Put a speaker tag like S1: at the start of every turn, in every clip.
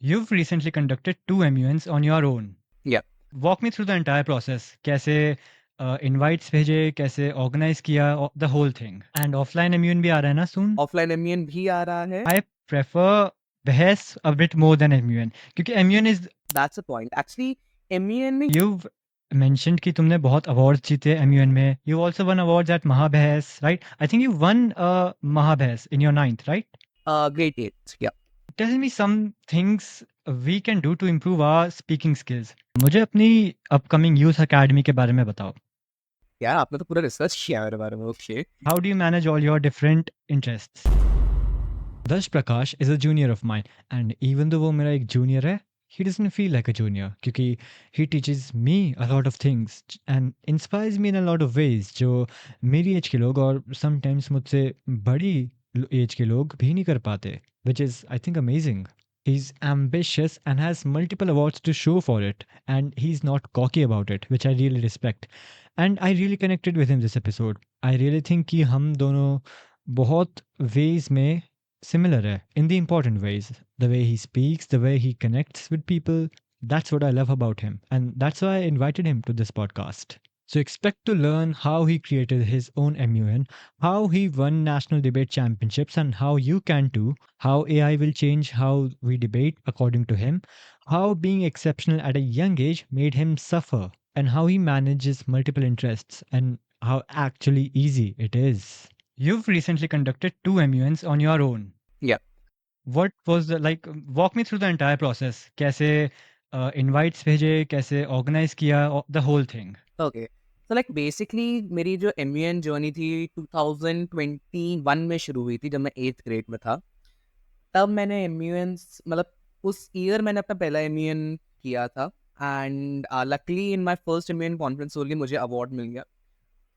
S1: You've recently conducted 2 MUNs on your own.
S2: Yeah.
S1: Walk me through the entire process. कैसे invites भेजे, कैसे organise किया, the whole thing. And offline MUN भी आ रहा है ना soon?
S2: ऑफलाइन एमयूएन भी आ रहा है.
S1: I prefer बहस a bit more than MUN क्योंकि MUN is
S2: that's a point. Actually MUN में
S1: you've mentioned कि तुमने बहुत awards जीते MUN में. You also won awards at महाबहस, right? I think you won महाबहस in your 9th, right?
S2: Great 8. या.
S1: Tell me some things we can do to improve our speaking skills. मुझे अपनी upcoming youth academy के बारे में बताओ.
S2: यार आपने तो पूरा रिसर्च किया मेरे बारे में. Okay.
S1: How do you manage all your different interests? Dash Prakash is a junior of mine, and even though वो मेरा एक junior है, he doesn't feel like a junior क्योंकि he teaches me a lot of things and inspires me in a lot of ways जो मेरी as के लोग और sometimes मुझसे बड़ी एज के लोग भी नहीं कर पाते, which is I think amazing. He's ambitious and has multiple awards to show for it, and he's not cocky about it, which I really respect. And I really connected with him this episode. I really think कि हम दोनों बहुत ways में similar है, in the important ways. The way he speaks, the way he connects with people. That's what I love about him. And that's why I invited him to this podcast. So expect to learn how he created his own MUN, how he won national debate championships, and how you can too, how AI will change how we debate according to him, how being exceptional at a young age made him suffer, and how he manages multiple interests, and how actually easy it is. You've recently conducted 2 MUNs on your own.
S2: Yeah.
S1: What was the like? Walk me through the entire process. कैसे invites भेजे, कैसे organize किया, the whole thing.
S2: Okay. So like basically मेरी जो MUN journey थी 2021 में शुरू हुई थी जब मैं 8th ग्रेड में था. तब मैंने एमयूएन मतलब उस ईयर मैंने अपना पहला एमयूएन किया था. And luckily in my first MUN conference only मुझे अवार्ड मिल गया.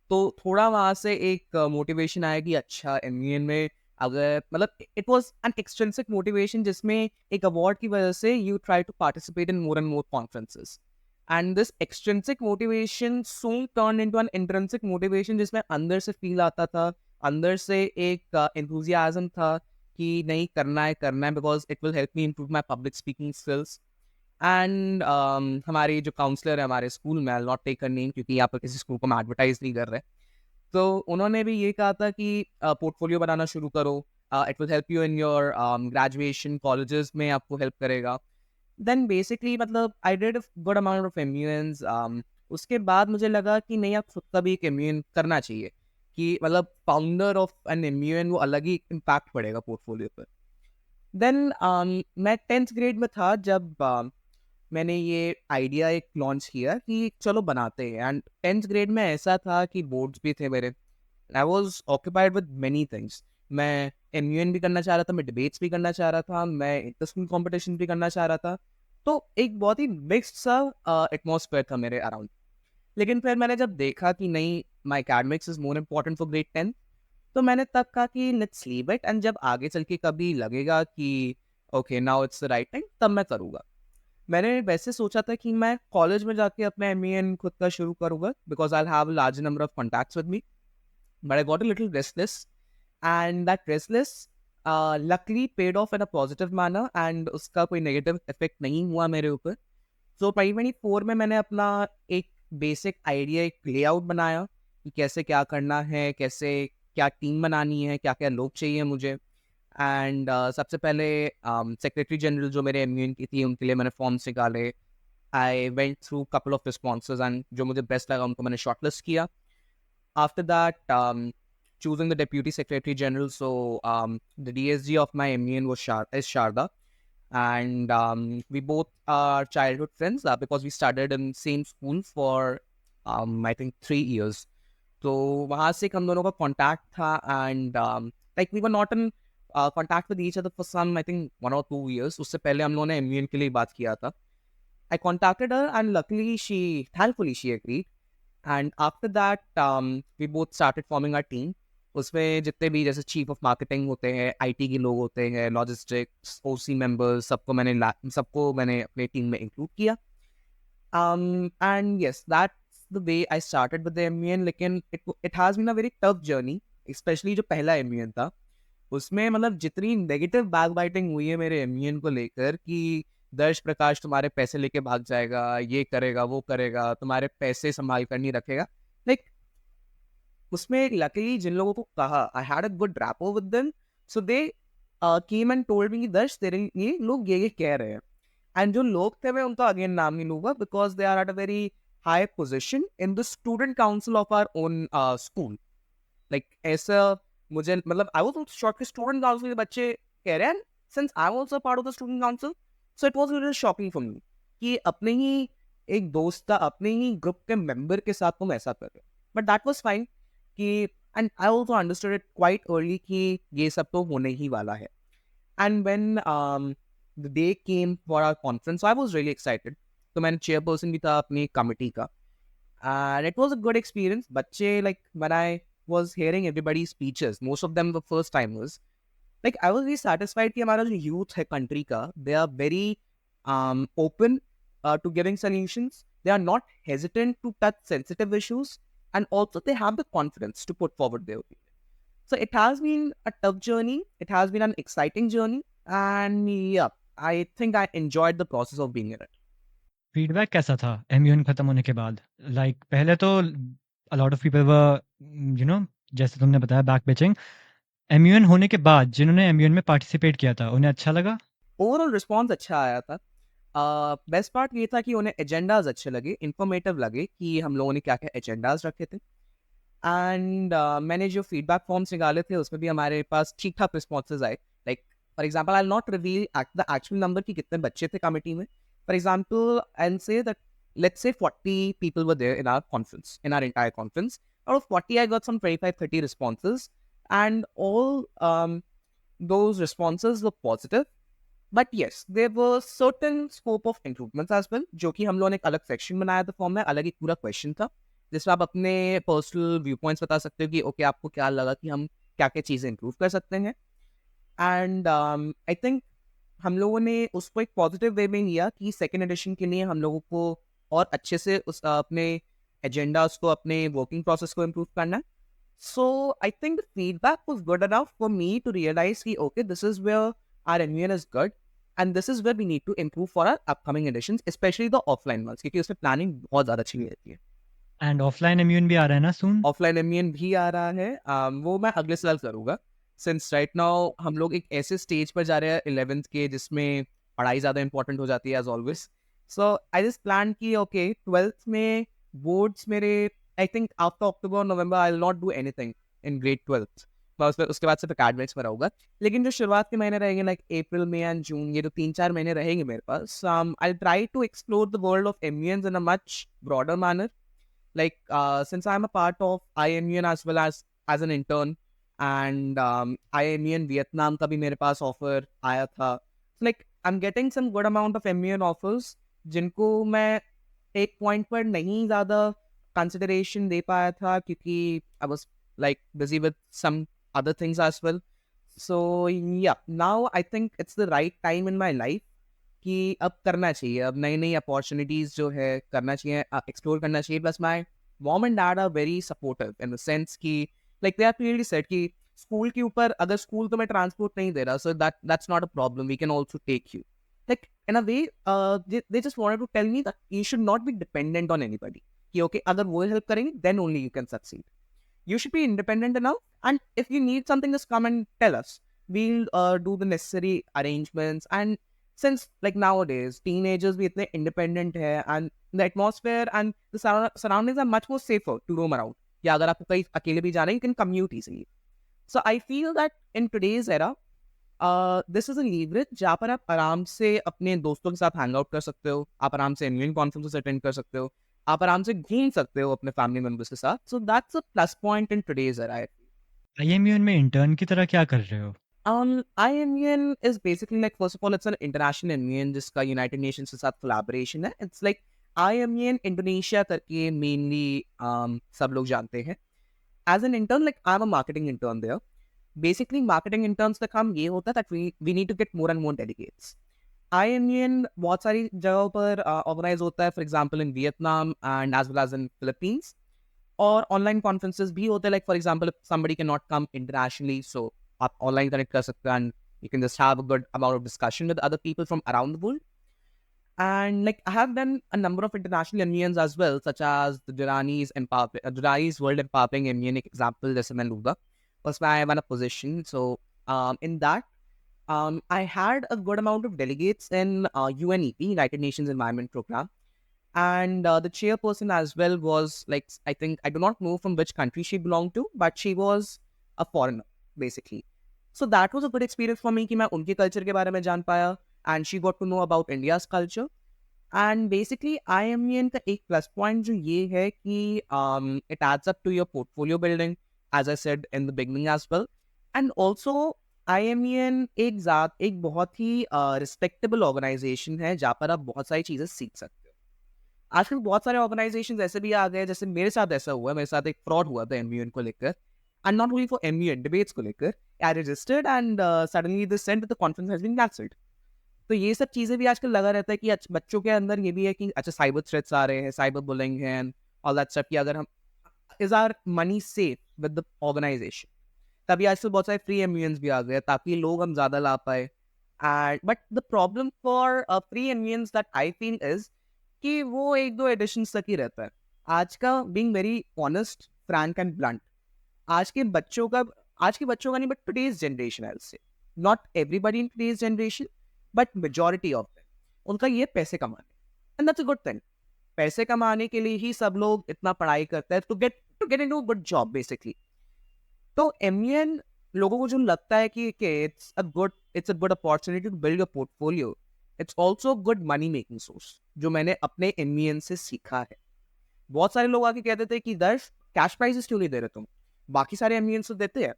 S2: तो थोड़ा वहाँ से एक मोटिवेशन आया कि अच्छा एमयूएन में अगर मतलब it was an extrinsic motivation जिसमें एक अवार्ड की वजह से you try to participate in more and more conferences. And this extrinsic motivation soon turn into an intrinsic motivation जिसमें अंदर से फील आता था, अंदर से एक एंथुजियाज्म था कि नहीं करना है because it will help me improve my public speaking skills. And हमारी जो काउंसलर है हमारे स्कूल में, आई नॉट टेक कर नेम क्योंकि यहाँ पर किसी स्कूल को हम एडवर्टाइज नहीं कर रहे, तो उन्होंने भी ये कहा था कि पोर्टफोलियो बनाना शुरू करो, it will help you in your graduation, colleges में आपको हेल्प करेगा. देन बेसिकली मतलब I did good amount of MUNs. उसके बाद मुझे लगा कि नहीं, आप खुद का भी एक एमयूएन करना चाहिए कि मतलब फाउंडर ऑफ एन एमयूएन वो अलग ही इम्पैक्ट पड़ेगा पोर्टफोलियो पर. देन मैं 10th ग्रेड में था जब मैंने ये आइडिया एक लॉन्च किया कि चलो बनाते हैं. एंड 10th ग्रेड में ऐसा था कि बोर्ड्स भी थे मेरे. I was occupied with many things. मैं एमयूएन भी करना चाह रहा था, मैं डिबेट्स भी करना चाह रहा था, मैं इंटर स्कूल कॉम्पिटिशन भी करना चाह रहा था. तो एक बहुत ही मिक्स्ड सा एटमॉस्फेयर था मेरे अराउंड. लेकिन फिर मैंने जब देखा कि नहीं, my academics is more important for grade 10, तो मैंने तब कहा कि लेट्स लीव इट. एंड जब आगे चल के कभी लगेगा कि okay now it's the right time, तब मैं करूँगा. मैंने वैसे सोचा था कि मैं कॉलेज में जाके अपना एमयूएन खुद का शुरू करूँगा because I have large number of contacts with me. But I got a little restless, and that restless luckily paid of in a positive manner and उसका कोई नेगेटिव इफेक्ट नहीं हुआ मेरे ऊपर. सो 2024 में मैंने अपना एक बेसिक आइडिया, एक लेआउट बनाया कि कैसे क्या करना है, कैसे क्या टीम बनानी है, क्या क्या लोग चाहिए मुझे. एंड सबसे पहले सेक्रेटरी जनरल जो मेरे एमयूएन की थी उनके लिए मैंने फॉर्म्स निकाले. I went through couple of responses and जो मुझे बेस्ट लगा उनको मैंने शॉर्टलिस्ट किया. After that, choosing the deputy secretary general. So the DSG of my MUN was Sharda, and we both are childhood friends because we studied in same school for I think 3 years. तो वहाँ से हम दोनों का contact था and like we were not in contact with each other for some I think 1 or 2 years. उससे पहले हम लोगों ने एमयूएन के लिए बात किया था. I contacted her and luckily thankfully she agreed. And after that, we both started forming our team. उसमें जितने भी जैसे चीफ ऑफ मार्केटिंग होते हैं, आईटी के लोग होते हैं, लॉजिस्टिक्स, ओसी मेंबर्स, सबको मैंने अपने टीम में इंक्लूड किया. And yes, that's the way I started with the MUN. लेकिन it has been a very tough journey, especially जो पहला MUN था उसमें मतलब जितनी नेगेटिव बैक बाइटिंग हुई है मेरे एमयूएन को लेकर कि दर्श प्रकाश तुम्हारे पैसे लेके भाग जाएगा, ये करेगा, वो करेगा, तुम्हारे पैसे संभाल कर नहीं रखेगा। लाइक उसमें लकीली जिन लोगों को कहा, आई had a good rapport with them, so they came and told me कि दर्श तेरे ये लोग ये कह रहे हैं। एंड जो लोग थे मैं उनका अगेन नाम नहीं लूंगा because they are at a very high position in the student council of our own school. Like ऐसा मुझे मतलब आई वाज आल्सो शॉक्ड कि स्टूडेंट काउंसिल के बच्चे कह रहे हैं, since I was also part of the student council, so it was little shocking for me कि अपने ही एक दोस्त का अपने ही ग्रुप के मेंबर के साथ तुम ऐसा कर रहे हो। बट दैट वाज फाइन कि and I also understood it quite early कि ये सब तो होने ही वाला है। And when the day came for our conference, so I was really excited. तो मैंने chairperson भी था अपनी committee का, and it was a good experience. बच्चे like when I was hearing everybody's speeches, most of them were first timers. Like I was very satisfied कि हमारा जो youth है country का, they are very open to giving solutions. They are not hesitant to touch sensitive issues, and also they have the confidence to put forward their opinion. So it has been a tough journey. It has been an exciting journey, and yeah, I think I enjoyed the process of being in it.
S1: Feedback कैसा था MUN खत्म होने के बाद? Like पहले तो अ lot of people were you know जैसे तुमने बताया बैक बेचिंग। एमयूएन होने के बाद जिन्होंने एमयूएन में पार्टिसिपेट किया था उन्हें अच्छा लगा?
S2: ओवरऑल रिस्पॉन्स अच्छा आया था। बेस्ट पार्ट ये था कि उन्हें एजेंडाज अच्छे लगे, इंफॉर्मेटिव लगे कि हम लोगों ने क्या क्या एजेंडाज रखे थे। एंड मैंने जो फीडबैक फॉर्म्स निकाले थे उसमें भी हमारे पास ठीक ठाक रिस्पॉन्सेज आए। Like for example I not reveal the actual number कि कितने बच्चे थे कमिटी में। For example I say that let's say 40 people were there in our conference, in our entire conference. Out of 40, I got some 25-30 responses, and all those responses were positive. But yes, there were certain scope of improvements as well, जो कि हम लोगों ने एक अलग section बनाया था form में, अलग एक पूरा क्वेश्चन था जिसमें आप अपने पर्सनल व्यू पॉइंट्स बता सकते हो कि ओके आपको क्या लगा कि हम क्या क्या चीज़ें इंप्रूव कर सकते हैं। एंड आई थिंक हम लोगों ने उसको एक पॉजिटिव वे में लिया कि सेकेंड एडिशन के लिए हम लोगों को और अच्छे से उस अपने एजेंडाज को अपने वर्किंग प्रोसेस को इम्प्रूव करना है। So I think the feedback was good enough for me to realise कि okay this is where our MUN is good and this is where we need to improve for our upcoming editions, specially the offline ones, क्योंकि उसमें planning बहुत ज़्यादा अच्छी रहती है।
S1: And offline MUN भी आ रहा है ना सून?
S2: ऑफलाइन एमईएन भी आ रहा है, वो मैं अगले साल करूँगा। सिंस राइट नाउ हम लोग एक ऐसे स्टेज पर जा रहे हैं 11th के जिसमें पढ़ाई ज़्यादा इंपॉर्टेंट हो जाती है as always. So I just plan कि ओके 12th में बोर्ड्स मेरे I think after October November I will not do anything in grade 12th। मैं उसके बाद सिर्फ एकेडमिक्स में रहूँगा। लेकिन जो शुरुआत के महीने रहेंगे like April May and June, ये जो 3-4 महीने रहेंगे मेरे पास, I try to explore the world of MUNs in a much broader manner. Like since I'm a part of IMUN as well as an intern, and IMUN Vietnam का भी मेरे पास offer आया था, so like I'm getting some good amount of MUN offers जिनको मैं एक point पर नहीं ज़्यादा consideration दे पाया था क्योंकि I was like busy with some other things as well. So yeah, now I think it's the right time in my life कि अब करना चाहिए, अब नई-नई अपॉर्च्युनिटीज़ जो है करना चाहिए, एक्सप्लोर करना चाहिए। Plus my mom and dad are very supportive in the sense कि like they are clearly said कि स्कूल के ऊपर अगर स्कूल तुम्हें ट्रांसपोर्ट नहीं दे रहा, so that's not a problem, we can also take you. Like in a way they just wanted to tell me that you should not be dependent on anybody कि okay अगर वो help करेंगे then only you can succeed. You should be independent enough, and if you need something just come and tell us. We'll do the necessary arrangements. And since like nowadays teenagers be itne independent hai, and the atmosphere and the surroundings are much more safer to roam around, या अगर आपको कहीं अकेले भी जाना है you can commute easily. So I feel that in today's era this is a leverage जहाँ पर आप आराम से अपने दोस्तों के साथ हैंग आउट कर सकते हो, आप आराम से एनुअल कॉन्फ्रेंसेस अटेंड कर सकते हो, आप आराम से घूम सकते हो अपने फैमिली मेंबर्स के साथ। So that's a plus point in today's era.
S1: IMUN में इंटर्न की तरह क्या कर रहे हो?
S2: IMUN is basically like first of all it's an international MUN जिसका यूनाइटेड नेशंस के साथ कोलैबोरेशन है। इट्स लाइक IMUN इंडोनेशिया करके मेनली सब लोग जानते हैं। As an intern like I am a marketing intern there. Basically marketing interns का काम ये होता है that we need to get more and more delegates. IMUN बहुत सारी जगहों पर ऑर्गेनाइज होता है, for example in Vietnam and as well as in Philippines. और ऑनलाइन कॉन्फ्रेंसेस भी होते हैं, like for example if somebody can not come internationally, so आप ऑनलाइन कनेक्ट कर सकते हो and you can just have a good amount of discussion with other people from around the world. And like I have done a number of international MUNs as well, such as the Durrani's World Empowering MUN example, जैसे मैं लूँगा, उसमें I won a position. So in that, I had a good amount of delegates in UNEP, United Nations Environment Program, and the chairperson as well was like, I think, I do not know from which country she belonged to, but she was a foreigner basically. So that was a good experience for me कि मैं उनके culture के बारे में जान पाया, and she got to know about India's culture. And basically IMEN का एक प्लस पॉइंट जो ये है कि it adds up to your portfolio building, as I said in the beginning as well. And also IMEN एक बहुत ही respectable organisation है जहाँ पर आप बहुत सारी चीज़ें सीख सकते हो। आजकल बहुत सारे ऑर्गेनाइजेशंस ऐसे भी आ गए, जैसे मेरे साथ ऐसा हुआ, मेरे साथ एक फ्रॉड हुआ था एमयूएन को लेकर, and not only for MUN debates को लेकर। I registered and suddenly the sent the conference has been cancelled. तो ये सब चीज़ें भी आजकल लगा रहता है कि बच्चों के अंदर ये भी है कि अच्छा साइबर थ्रेट्स आ रहे हैं, साइबर बुलिंग है एंड ऑल दैट स्टफ, कि अगर हम is our money safe with the organisation. तभी आजकल बहुत सारे फ्री एमयूएंस भी आ गए ताकि लोग हम ज़्यादा ला पाए। And but the problem for free MUNs that I feel is कि वो एक दो एडिशंस तक ही रहता है। आज का being very honest, Frank and blunt, आज के बच्चों का आज के बच्चों का नहीं, बट टुडेज जनरेशन, आई से not everybody in today's generation, but majority of them, उनका ये पैसे कमाने, and that's a good thing. पैसे कमाने के लिए ही सब लोग इतना पढ़ाई करते हैं, to get into a good job basically. तो एमईएन लोगों को जो लगता है कि it's a good opportunity to build a portfolio, it's also good money making source, जो मैंने अपने एमईएन से सीखा है। बहुत सारे लोग आके कहते थे कि दर्श कैश प्राइजेस क्यों नहीं दे रहे तुम, बाकी सारे एमयूएन तो देते हैं।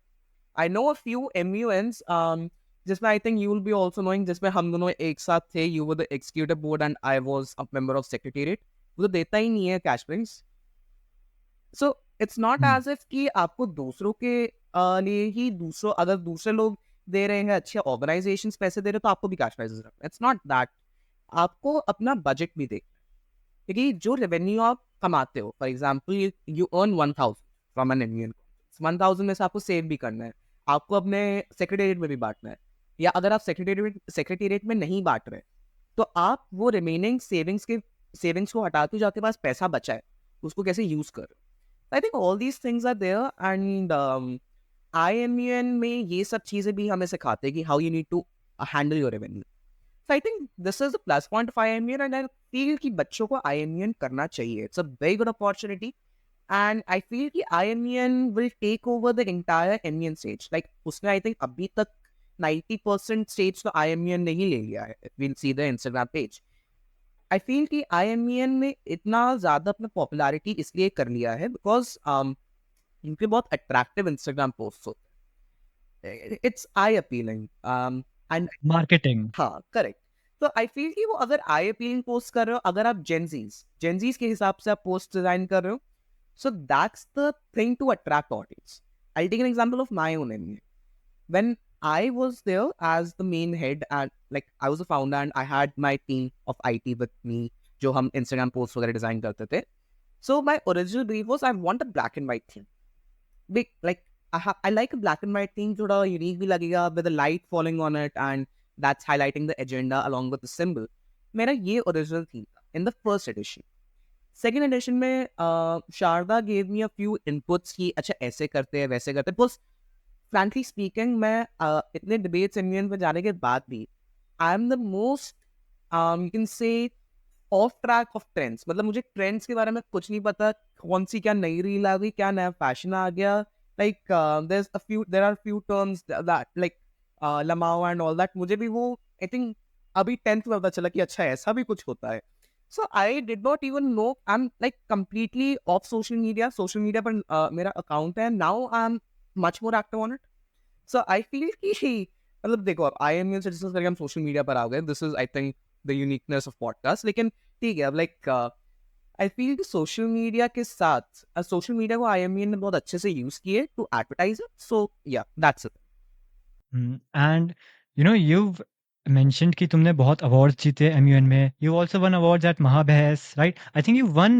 S2: I know a few MUNs जिसमें I think you will be also knowing, जिसमें हम दोनों एक साथ थे, you were the executive board and I was a member of secretariat. वो तो देता ही नहीं है cash prize. So it's not
S1: Hmm.
S2: As if कि आपको दूसरों के लिए ही, दूसरों अगर दूसरे लोग दे रहे हैं, अच्छे ऑर्गेनाइजेशन पैसे दे रहे हैं, तो आपको भी कैश प्राइजेस रखना, इट्स नॉट दैट। आपको अपना बजट भी देखना है, क्योंकि जो रेवेन्यू आप कमाते हो, for example you earn 1000 from an Indian, 1000 में से आपको सेव भी करना है, आपको अपने सेक्रेटेरिएट में भी बांटना है, या अगर आप सेक्रेटेरिएट में नहीं बांट रहे, तो आप वो रिमेनिंग सेविंग्स को हटा के जो आपके पास पैसा बचा है उसको कैसे यूज कर रहे हो। I think all these things are there, and IMUN में ये सब चीजें भी हमें सिखाते हैं कि how you need to handle your revenue. So I think this is the plus point of IMUN, and I feel कि बच्चों को IMUN करना चाहिए. It's a very good opportunity, and I feel कि IMUN will take over the entire MUN stage. Like उसने I think अभी तक 90% stage तो IMUN ने ही ले लिया है. We'll see the Instagram page. I feel कि IMUN ने इतना ज़्यादा अपना popularity इसलिए कर लिया है because इनके बहुत attractive Instagram posts होते हैं. It's eye appealing. And
S1: Marketing.
S2: हाँ, करेक्ट। तो आई फील कि वो अगर आई अपीलिंग पोस्ट कर रहे हो, अगर आप जेनजीज के हिसाब से आप पोस्ट डिजाइन कर रहे हो, so that's the thing to attract audience. I take an example of my own anime. When I was there as the main head, and like I was the founder and I had my team of IT with me, जो हम Instagram post वगैरह design करते थे। So my original brief was I want a black and white theme. Big like I like a black and white theme, थोड़ा unique भी लगेगा, with a light falling on it, and that's highlighting the agenda along with the symbol. मेरा ये original theme था in the first edition. Second edition में Sharda gave me a few inputs कि अच्छा ऐसे करते हैं वैसे करते हैं। Because frankly speaking, मैं इतने debates इंडियन पे जाने के बाद भी I am the most you can say of track of trends. मतलब मुझे ट्रेंड्स के बारे में कुछ नहीं पता, कौन सी क्या नई रील आ गई, क्या नया फैशन आ गया। Like there are few terms that like lmao and all that, मुझे भी वो आई थिंक अभी 10th में पता चला कि अच्छा ऐसा भी कुछ होता है। So I did not even know, I am like completely off social media पर मेरा अकाउंट है now, I am much more active on it. So I feel कि मतलब देखो, अब IMUN से डिस्कस करके हम सोशल मीडिया पर आ गए, this is I think the uniqueness of podcast. लेकिन ठीक है, अब लाइक आई फील कि सोशल मीडिया को IMUN ने बहुत अच्छे से यूज किए टू एडवर्टाइज इट। सो या that's it.
S1: And you've mentioned कि तुमने बहुत अवार्ड्स जीते एमयूएन में. You also won awards at Mahabhas, right? I think you won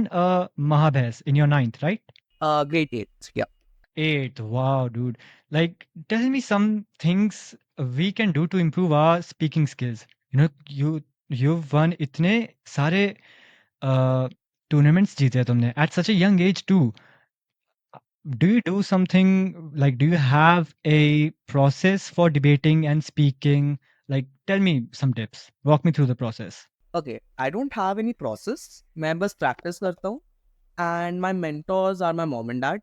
S1: Mahabhas in your ninth, right?
S2: Great at या।
S1: Eighth. Wow, dude. Like, tell me some things we can do to improve our speaking skills. You you've won इतने सारे tournaments जीते हैं तुमने at such a young age too. Do you do something like, do you have a process for debating and speaking? Like, tell me some tips. Walk me through the process.
S2: Okay, I don't have any process. मैं बस practice करता हूँ, and my mentors are my mom and dad,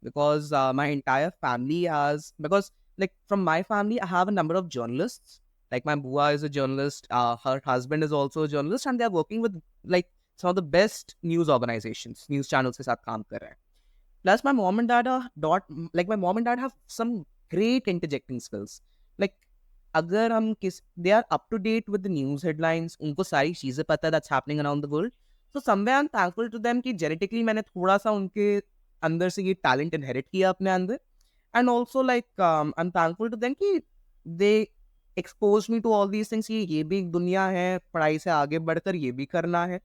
S2: because my entire family has, because like from my family I have a number of journalists. Like my bua is a journalist, her husband is also a journalist, and they are working with like some of the best news organizations, news channels के साथ काम कर रहे हैं. Plus my mom and dad are like my mom and dad have some great interjecting skills. Like अगर हम किस they are up to date with the news headlines, उनको सारी चीजें पता है that's happening around the world. So somewhere I'm thankful to them कि genetically मैंने थोड़ा सा उनके अंदर से ये talent inherit किया अपने अंदर. And also like I'm thankful to them कि they exposed me to all these things कि ये भी एक दुनिया है, पढ़ाई से आगे बढ़कर ये भी करना है.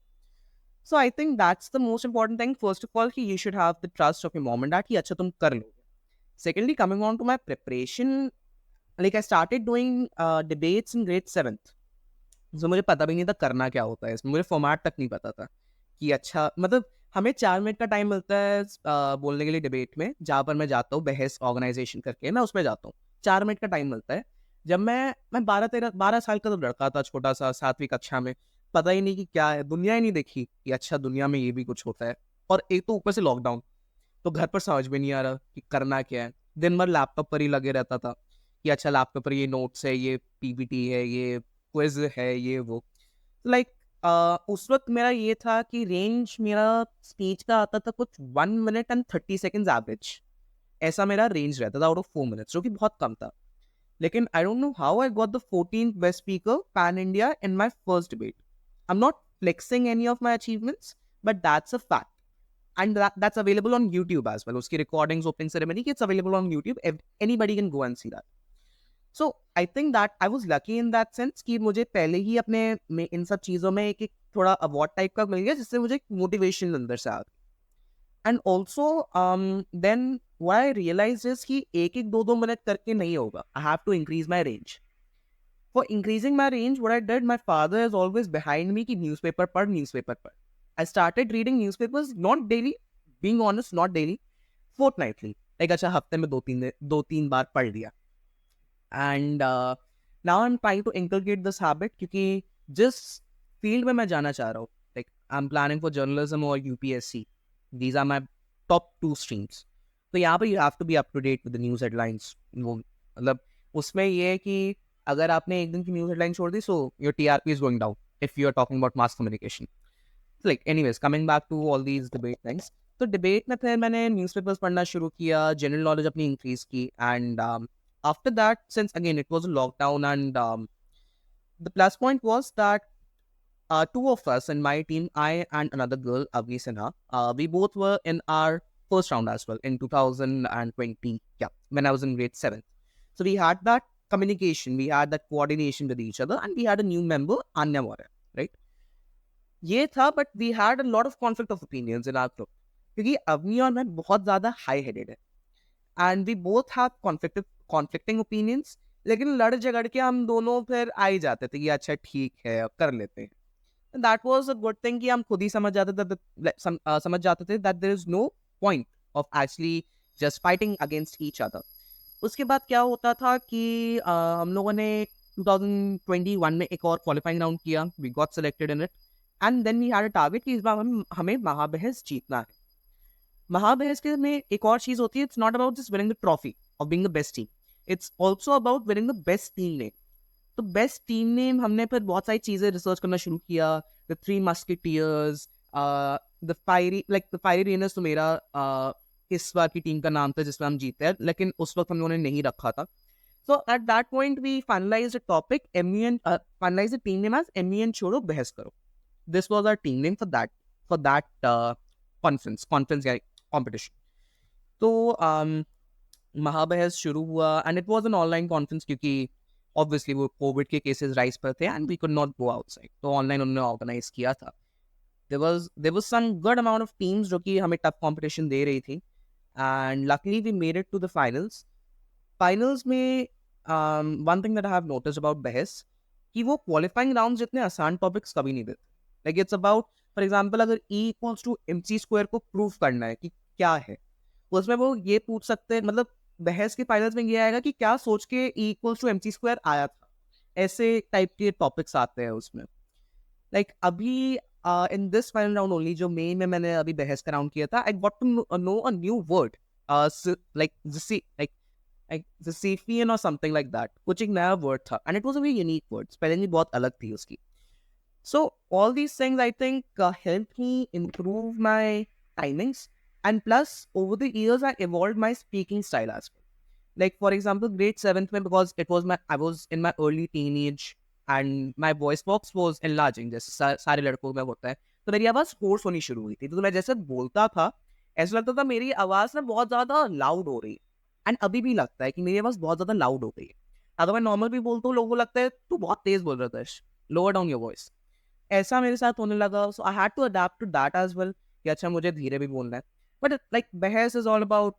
S2: So I think that's the most important thing. First of all, कि you should have the trust of your mom and dad कि अच्छा तुम कर लोगे. Secondly, coming on to my preparation, like I started doing debates in grade 7th. So मुझे पता भी नहीं था करना क्या होता है इसमें, मुझे फॉर्मेट तक नहीं पता था कि अच्छा मतलब हमें 4 मिनट का टाइम मिलता है बोलने के लिए डिबेट में, जहाँ पर मैं जाता हूँ बहस ऑर्गेनाइजेशन करके, मैं उसमें जाता हूँ. 4 मिनट का टाइम मिलता है. जब मैं 12 साल का तो लड़का था, छोटा सा 7वीं कक्षा में, पता ही नहीं कि क्या है, दुनिया ही नहीं देखी कि अच्छा दुनिया में ये भी कुछ होता है. और एक तो ऊपर से लॉकडाउन, तो घर पर समझ में नहीं आ रहा कि करना क्या है. दिन भर लैपटॉप पर ही लगे रहता था कि अच्छा लैपटॉप पर ये नोट्स है, ये पीपीटी है, ये क्विज है, ये वो. लाइक उस वक्त मेरा ये था कि रेंज मेरा स्पीच का आता था कुछ 1 मिनट एंड 30 सेकेंड्स एवरेज. ऐसा मेरा रेंज रहता था आउट ऑफ 4 मिनट्स, जो कि बहुत कम था. लेकिन I don't know how I got the 14th best speaker pan India in my first debate. I am not flexing any of my achievements, but that's a fact. And that's available on YouTube as well. Uski recordings, opening ceremony, it's available on YouTube. Anybody can go and see that. So I think that I was lucky in that sense कि मुझे पहले ही अपने में इन सब चीज़ों में एक थोड़ा अवार्ड टाइप का मिल गया, जिससे मुझे मोटिवेशन अंदर से आ गई. And also then what I realise is कि एक 2-2 मिनट करके नहीं होगा. I have to increase my range. For increasing my range, what I did, my father is always behind me कि newspaper पढ़, newspaper पढ़. I started reading newspapers, not daily, being honest, not daily, fortnightly. Like अच्छा हफ्ते में 2-3 बार पढ़ लिया. And now I'm trying to inculcate this habit क्योंकि जिस फील्ड में मैं जाना चाह रहा हूँ, like I'm planning for journalism or UPSC. These are my top 2 streams. तो यहाँ पर you have to be up to date with the news headlines. वो मतलब उसमें ये है कि अगर आपने एक दिन की न्यूज़ हेडलाइन छोड़ दी, so your TRP is going down if you are talking about mass communication. Like anyways, coming back to all these debate things. तो डिबेट में फिर मैंने न्यूज़पेपर्स पढ़ना शुरू किया, जनरल नॉलेज अपनी इंक्रीज की. And after that, since again it was lockdown, and the plus point was that two of us in my team, I and another girl, Avni Sinha, we both were in our first round as well in 2020. Yeah, when I was in grade 7. So we had that communication, we had that coordination with each other, and we had a new member, Anya Moore, right? ये था, but we had a lot of conflict of opinions in our group. क्योंकि अवनी और मैं बहुत ज़्यादा high headed है, and we both have conflicting opinions. लेकिन लड़ झगड़ के हम दोनों फिर आ ही जाते थे कि अच्छा ठीक है अब कर लेते हैं. That was a good thing कि हम खुद ही समझ जाते थे that there is no point of actually just fighting against each other. उसके बाद क्या होता था कि हम लोगों ने 2021 में एक और क्वालिफाइंग राउंड किया. We got selected in it, and then we had a target कि इस बार हमें महाबहस जीतना है. महाबहस के में एक और चीज होती है, it's not about just winning the trophy of being the best team, it's also about winning the best team name. तो बेस्ट टीम नेम हमने फिर बहुत सारी चीजें रिसर्च करना शुरू किया. The three musketeers, the fiery runners तो मेरा इस बार की टीम का नाम था जिसमें हम जीते हैं, लेकिन उस वक्त हम लोगों ने नहीं रखा था. So at that point we finalized a topic, MUN, finalized the team name as MUN छोड़ो बहस करो. This was our team name for that conference competition. तो महाबहस शुरू हुआ, and it was an online conference क्योंकि obviously वो Covid के cases rise पर थे and we could not go outside. तो ऑनलाइन उन्होंने ऑर्गेनाइज किया था. There was some good amount of teams जो कि हमें टफ कंपटीशन दे रही थी, and luckily we made it to the finals. Finals में one thing that I have noticed about बहस, कि वो क्वालिफाइंग राउंड जितने आसान टॉपिक्स कभी नहीं देते. Like it's about, for example, अगर E equals to M C square को प्रूव करना है कि क्या है, उसमें वो ये पूछ सकते हैं, मतलब बहस के फाइनल्स में ये आएगा कि क्या सोच के E equals to M C square आया था. ऐसे टाइप के टॉपिक्स आते हैं उसमें. लाइक अभी in this final round only, जो मेन में मैंने अभी बहस का राउंड किया था, I got to know a new word, like like Sisyphean or something like that. कुछ एक नया word था and it was a very unique word. Spelling भी बहुत अलग थी उसकी. So all these things I think helped me improve my timings, and plus over the years I evolved my speaking style as well. Like for example, grade 7th में, because it was I was in my early teenage and my voice box was enlarging, जैसे सारे लड़कों में होता है, तो मेरी आवाज़ होर्स होनी शुरू हुई थी. तो मैं जैसे बोलता था, ऐसा लगता था मेरी आवाज़ ना बहुत ज़्यादा लाउड हो रही है. एंड अभी भी लगता है कि मेरी आवाज़ बहुत ज़्यादा लाउड हो गई है. अगर मैं नॉर्मल भी बोलता हूँ, लोगों को लगता है तू बहुत तेज़ बोल रहा था, लोअर डाउन योर वॉइस. ऐसा मेरे साथ होने लगा. So I had to adapt to that as well, कि अच्छा मुझे धीरे भी बोलना है. बट लाइक बहस is all about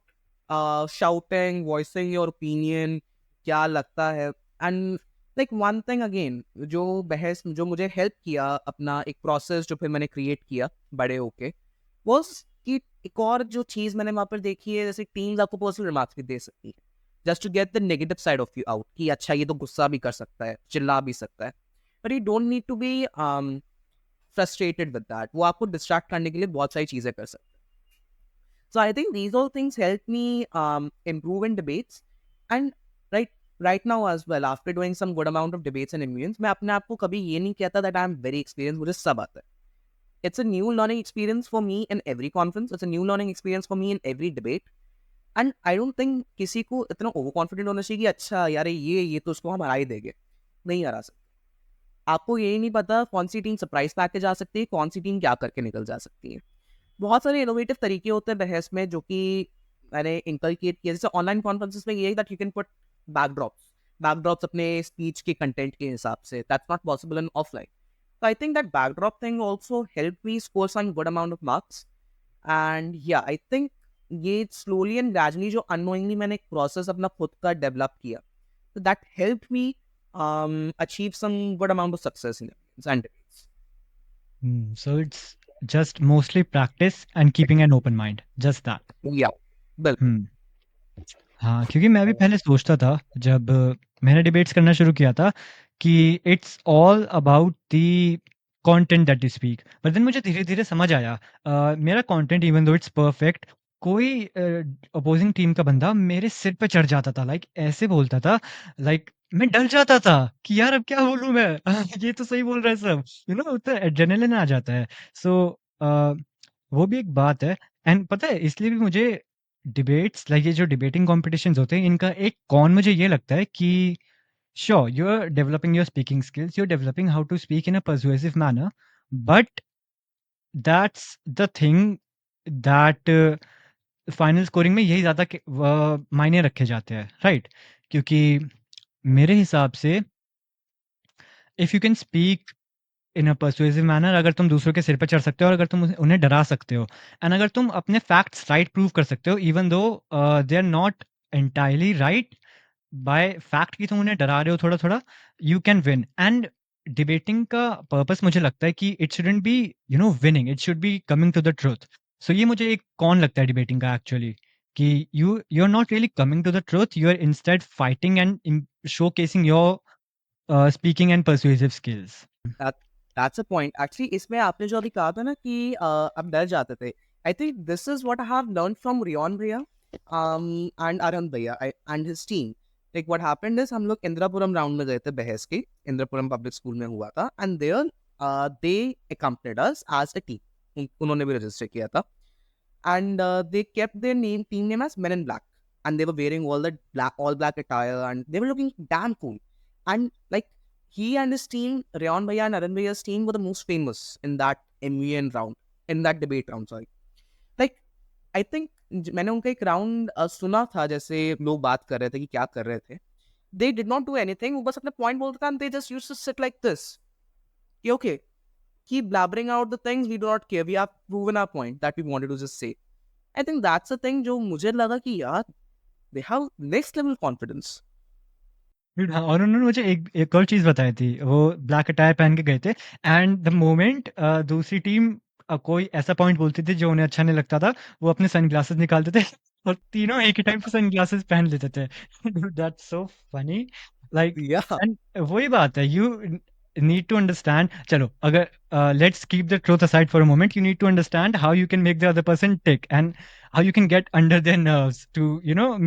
S2: shouting, voicing your opinion, क्या लगता है. And like one thing again, जो बहस जो मुझे हेल्प किया अपना एक प्रोसेस जो फिर मैंने क्रिएट किया बड़े होके, was कि एक और जो चीज़ मैंने वहाँ पर देखी है, जैसे टीम्स आपको पर्सनल रिमार्क्स भी दे सकती है, just to get the negative side of you out, कि अच्छा ये तो गुस्सा भी कर सकता है, चिल्ला भी सकता है, but you don't need to be frustrated with that. वो आपको डिस्ट्रैक्ट करने के लिए बहुत सारी चीज़ें कर सकते हैं. So I think these all things help me improve in debates. And right right now as well, after doing some good amount of debates and immunions, मैं अपने आप को कभी ये नहीं कहता that I'm very experienced, मुझे सब आता है. It's a new learning experience for me in every conference. It's a new learning experience for me in every debate. And I don't think किसी को इतना ओवर कॉन्फिडेंट होना चाहिए कि अच्छा यार ये तो उसको हम हरा ही देंगे. नहीं हरा सकते. आपको यही नहीं पता कौन सी टीम सरप्राइज पैक के जा सकती है, कौन सी टीम क्या करके निकल जा सकती है. बहुत सारे इनोवेटिव तरीके होते हैं बहस में, जो कि मैंने इनकलकेट किया. जैसे ऑनलाइन कॉन्फ्रेंसेस में ये है that you can put backdrops अपने स्पीच के कंटेंट के हिसाब से. That's not possible in offline. So I think that backdrop thing also helped me score some good amount of marks. And yeah, I think ये slowly and gradually जो unknowingly मैंने एक process अपना खुद का develop किया, so that helped me achieve some good amount of success in it and debates.
S1: So it's just mostly practice and keeping an open mind. Just that.
S2: Yeah, बिल्कुल.
S1: Hmm. हाँ, क्योंकि मैं भी पहले सोचता था जब मैंने डिबेट्स करना शुरू किया था कि it's all about the content that you speak, but then मुझे धीरे-धीरे समझ आया मेरा content even though it's perfect, कोई अपोजिंग टीम का बंदा मेरे सिर पे चढ़ जाता था, लाइक ऐसे बोलता था, लाइक मैं डर जाता था कि यार अब क्या बोलूँ मैं? ये तो सही बोल रहा है सब, उतना एड्रेनालिन आ जाता है. सो वो भी एक बात है. एंड पता है इसलिए भी मुझे डिबेट्स लाइक ये जो डिबेटिंग कॉम्पिटिशन्स होते हैं इनका एक कॉन मुझे ये लगता है कि sure you are developing your speaking skills, you are developing how to speak in a persuasive manner, but that's the thing that final scoring में यही ज़्यादा मायने रखे जाते हैं, राइट? क्योंकि मेरे हिसाब से if you can speak in a persuasive manner, अगर तुम दूसरों के सिर पे चढ़ सकते हो और अगर तुम उन्हें डरा सकते हो, एंड अगर तुम अपने फैक्ट्स राइट प्रूव कर सकते हो even though they are not entirely right, by fact कि तुम उन्हें डरा रहे हो थोड़ा-थोड़ा, you can win. And debating का पर्पस मुझे लगता है कि it shouldn't be winning, it should be coming to the truth. So ये मुझे एक कौन लगता है डिबेटिंग का एक्चुअली, कि you are not really coming to the truth, you are instead fighting and showcasing your speaking and persuasive skills.
S2: That that's a point. Actually, इसमें आपने जो अभी कहा था ना कि आप डर जाते थे. I think this is what I have learned from Rion Bhaiya and Arhan Bhaiya and his team. Like what happened is हम लोग इंद्रापुरम राउंड में गए थे बहस के, इंद्रापुरम पब्लिक स्कूल में हुआ था, and there they accompanied us as a team. उन्होंने भी रजिस्टर किया था, and they kept their team name as Men in Black, and they were wearing all black attire, and they were looking damn cool. And like he and his team, Rayon Bhaiya and Arun Bhaiya's team, were the most famous in that MVN round, in that debate round. Sorry, like I think मैंने उनका एक round सुना था, जैसे लोग बात कर रहे थे कि क्या कर रहे थे. They did not do anything. वो बस अपने point बोलते थे, and they just used to sit like this. Okay, keep blabbering out the things. We do not care. We have proven our point that we wanted to just say. I think that's the thing जो मुझे लगा कि यार they have next level confidence.
S1: Dude, हाँ, और उन्होंने मुझे एक और चीज़ बताई थी। वो ब्लैक अटायर पहन के गए थे एंड द मोमेंट दूसरी टीम कोई ऐसा पॉइंट बोलती थी जो उन्हें अच्छा नहीं लगता था, वो अपने सनग्लासेस निकालते थे और तीनों एक ही टाइम पे सनग्लासेस पहन लेते थे। Dude, that's so funny. Like,
S2: yeah
S1: and वही बात है, यू नीड टू अंडरस्टैंड। चलो, अगर let's keep the truth aside for a moment, you need to understand how you can make the other person tick and how you can get under their nerves to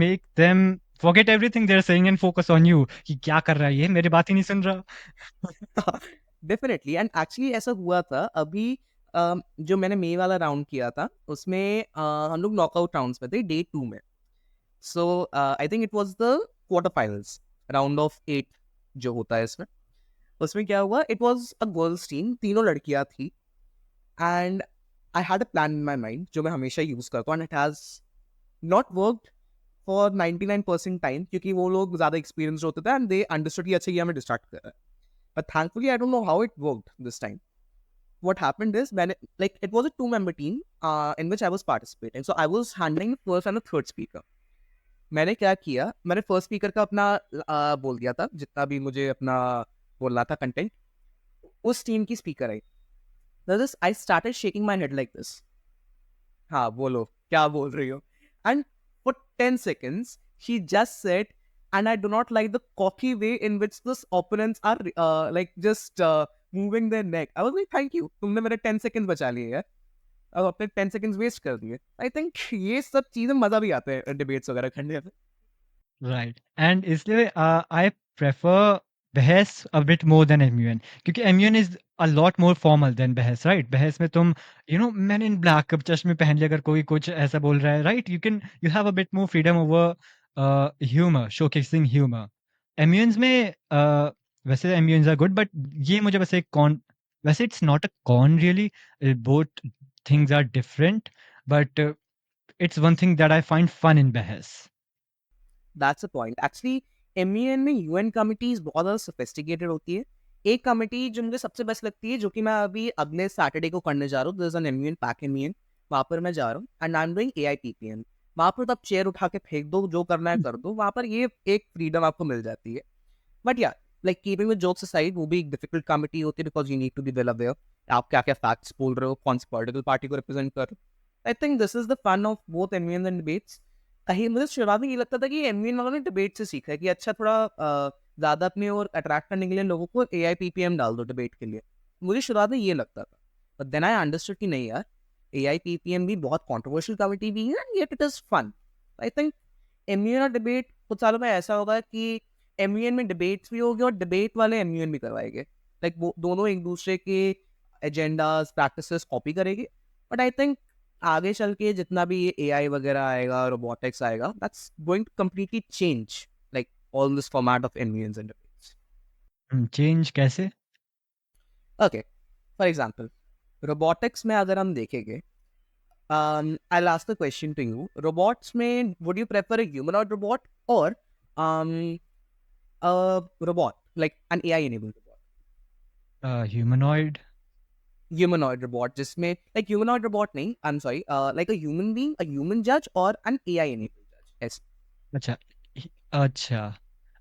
S1: make them forget everything they're saying and focus on you कि क्या कर रहा है ये, मेरी बात ही नहीं सुन रहा।
S2: डेफिनेटली। एंड एक्चुअली ऐसा हुआ था अभी, जो मैंने मई वाला राउंड किया था उसमें हम लोग नॉकआउट राउंड्स में थे डे 2 में। So I think it was the quarter finals, round of 8 जो होता है इसमें। उसमें क्या हुआ, it was a girls team, तीनों लड़कियां थी। And I had a plan in my mind जो मैं हमेशा यूज करता हूँ, and it has not worked for 99% time, क्योंकि वो लोग ज्यादा एक्सपीरियंस होते थे एंड दे अंडरस्टूड कि अच्छा ये हमें डिस्ट्रैक्ट कर रहा है। But thankfully I don't know how it worked this time. What happened is, it was a two-member team in which I was participating. So I was handling the first and the third speaker. मैंने क्या किया, मैंने first speaker का अपना बोल दिया था जितना भी मुझे अपना बोलना था कंटेंट। उस टीम की speaker I, this I started shaking my head like this, हाँ बोलो क्या बोल रही हो। And for 10 seconds she just said, and I do not like the cocky way in which this opponents are like just moving their neck. I was like, thank you, तुमने मेरे 10 seconds बचा लिए यार, अब अपने 10 seconds वेस्ट कर दिए। I think ये सब चीजें मजा भी आता है डिबेट्स वगैरह करने में।
S1: राइट, एंड इसलिए आई प्रेफर बहस a bit more than MUN, क्योंकि MUN is a lot more formal than बहस। राइट, बहस में तुम मैन इन ब्लैक चश्मे पहन ले, अगर कोई कुछ ऐसा बोल रहा है, right, you have a bit more freedom over humour, showcasing humour. MUNs में वैसे एमयूएन्स आर गुड, बट ये मुझे वैसे एक कॉन, वैसे it's not a con really, both things are different, but it's one thing that I find fun in बहस।
S2: That's a point. Actually MUN में UN committees बहुत ज़्यादा सोफिस्टिकेटेड होती है। एक कमिटी जो मुझे सबसे बेस्ट लगती है, जो कि मैं अभी अगले सैटरडे को करने जा रहा हूँ, this is an MUN pack MUN, वहाँ पर मैं जा रहा हूँ एंड आई एम डूइंग एआईपीपीएम। वहाँ पर तब चेयर उठा के फेंक दो, जो करना है कर दो, वहाँ पर ये एक फ्रीडम आपको मिल जाती है। But yeah, like keeping with jokes aside, वो भी एक डिफिकल्ट कमिटी होती है because you need to be well aware आप क्या क्या फैक्ट्स बोल रहे हो, कौन सी पॉलिटिकल पार्टी को रिप्रेजेंट कर रहे हो। I think this is the fun of both MUN and debates. कहीं मुझे शुरुआत में ये लगता था कि एमवीएन वालों ने डिबेट से सीखा है कि अच्छा थोड़ा ज्यादा अपनी ओर अट्रैक्ट करने के लिए लोगों को एआईपीपीएम डाल दो डिबेट के लिए। मुझे शुरुआत में ये लगता था, बट देन आई अंडरस्टूड कि नहीं यार, एआईपीपीएम भी बहुत कंट्रोवर्शियल कमिटी भी है and yet it is fun. I think MUN और डिबेट कुछ सालों में ऐसा होगा कि एमवीएन में डिबेट्स भी होगी और डिबेट वाले एमवीएन भी करवाएंगे। लाइक वो दोनों एक दूसरे के एजेंडाज प्रैक्टिसेस कॉपी करेंगे। बट आई थिंक आगे चल के जितना भी ये एआई वगैरह आएगा, रोबोटिक्स आएगा, that's going to completely change like all this format of MUNs and debates.
S1: Change कैसे?
S2: ओके, फॉर एग्जांपल रोबोटिक्स में अगर हम देखेंगे, I'll ask the question to you. Robots में would you prefer a humanoid robot or um a robot like an AI enabled robot?
S1: Humanoid.
S2: Humanoid robot जिसमें like humanoid robot नहीं, I'm sorry, like a human being, a human judge or an AI enabled judge. Yes.
S1: अच्छा, अच्छा,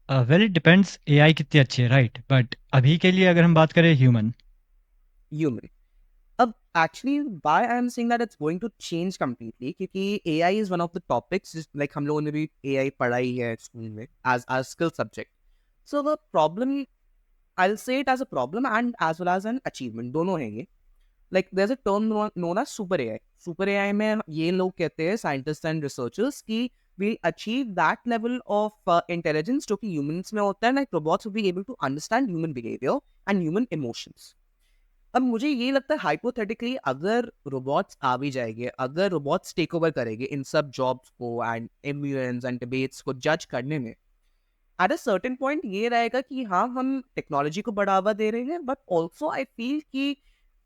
S1: well it depends AI कितनी अच्छी है, right, but अभी के लिए अगर हम बात करें ह्यूमन।
S2: Human. अब actually why I am saying that it's going to change completely, क्योंकि AI is one of the topics like हम लोगों ने भी एआई पढ़ा ही है स्कूल में as a skill subject. So the problem, I will say it as a problem and as well as an achievement, दोनों है ये। Like there is a term known as super AI. Super AI में ये लोग कहते हैं, scientist and researchers, कि we achieve that level of intelligence जो कि ह्यूमंस में होता है, like robots will be able to understand human behaviour and human emotions. अब मुझे ये लगता है हाइपोथेटिकली अगर रोबोट्स आ भी जाएंगे, अगर रोबोट्स टेक ओवर करेंगे इन सब जॉब्स को एंड एम्बुलेंस एंड डिबेट्स को जज करने में, एट अ सर्टेन पॉइंट ये रहेगा कि हाँ हम टेक्नोलॉजी को बढ़ावा दे रहे हैं, बट ऑल्सो आई फील कि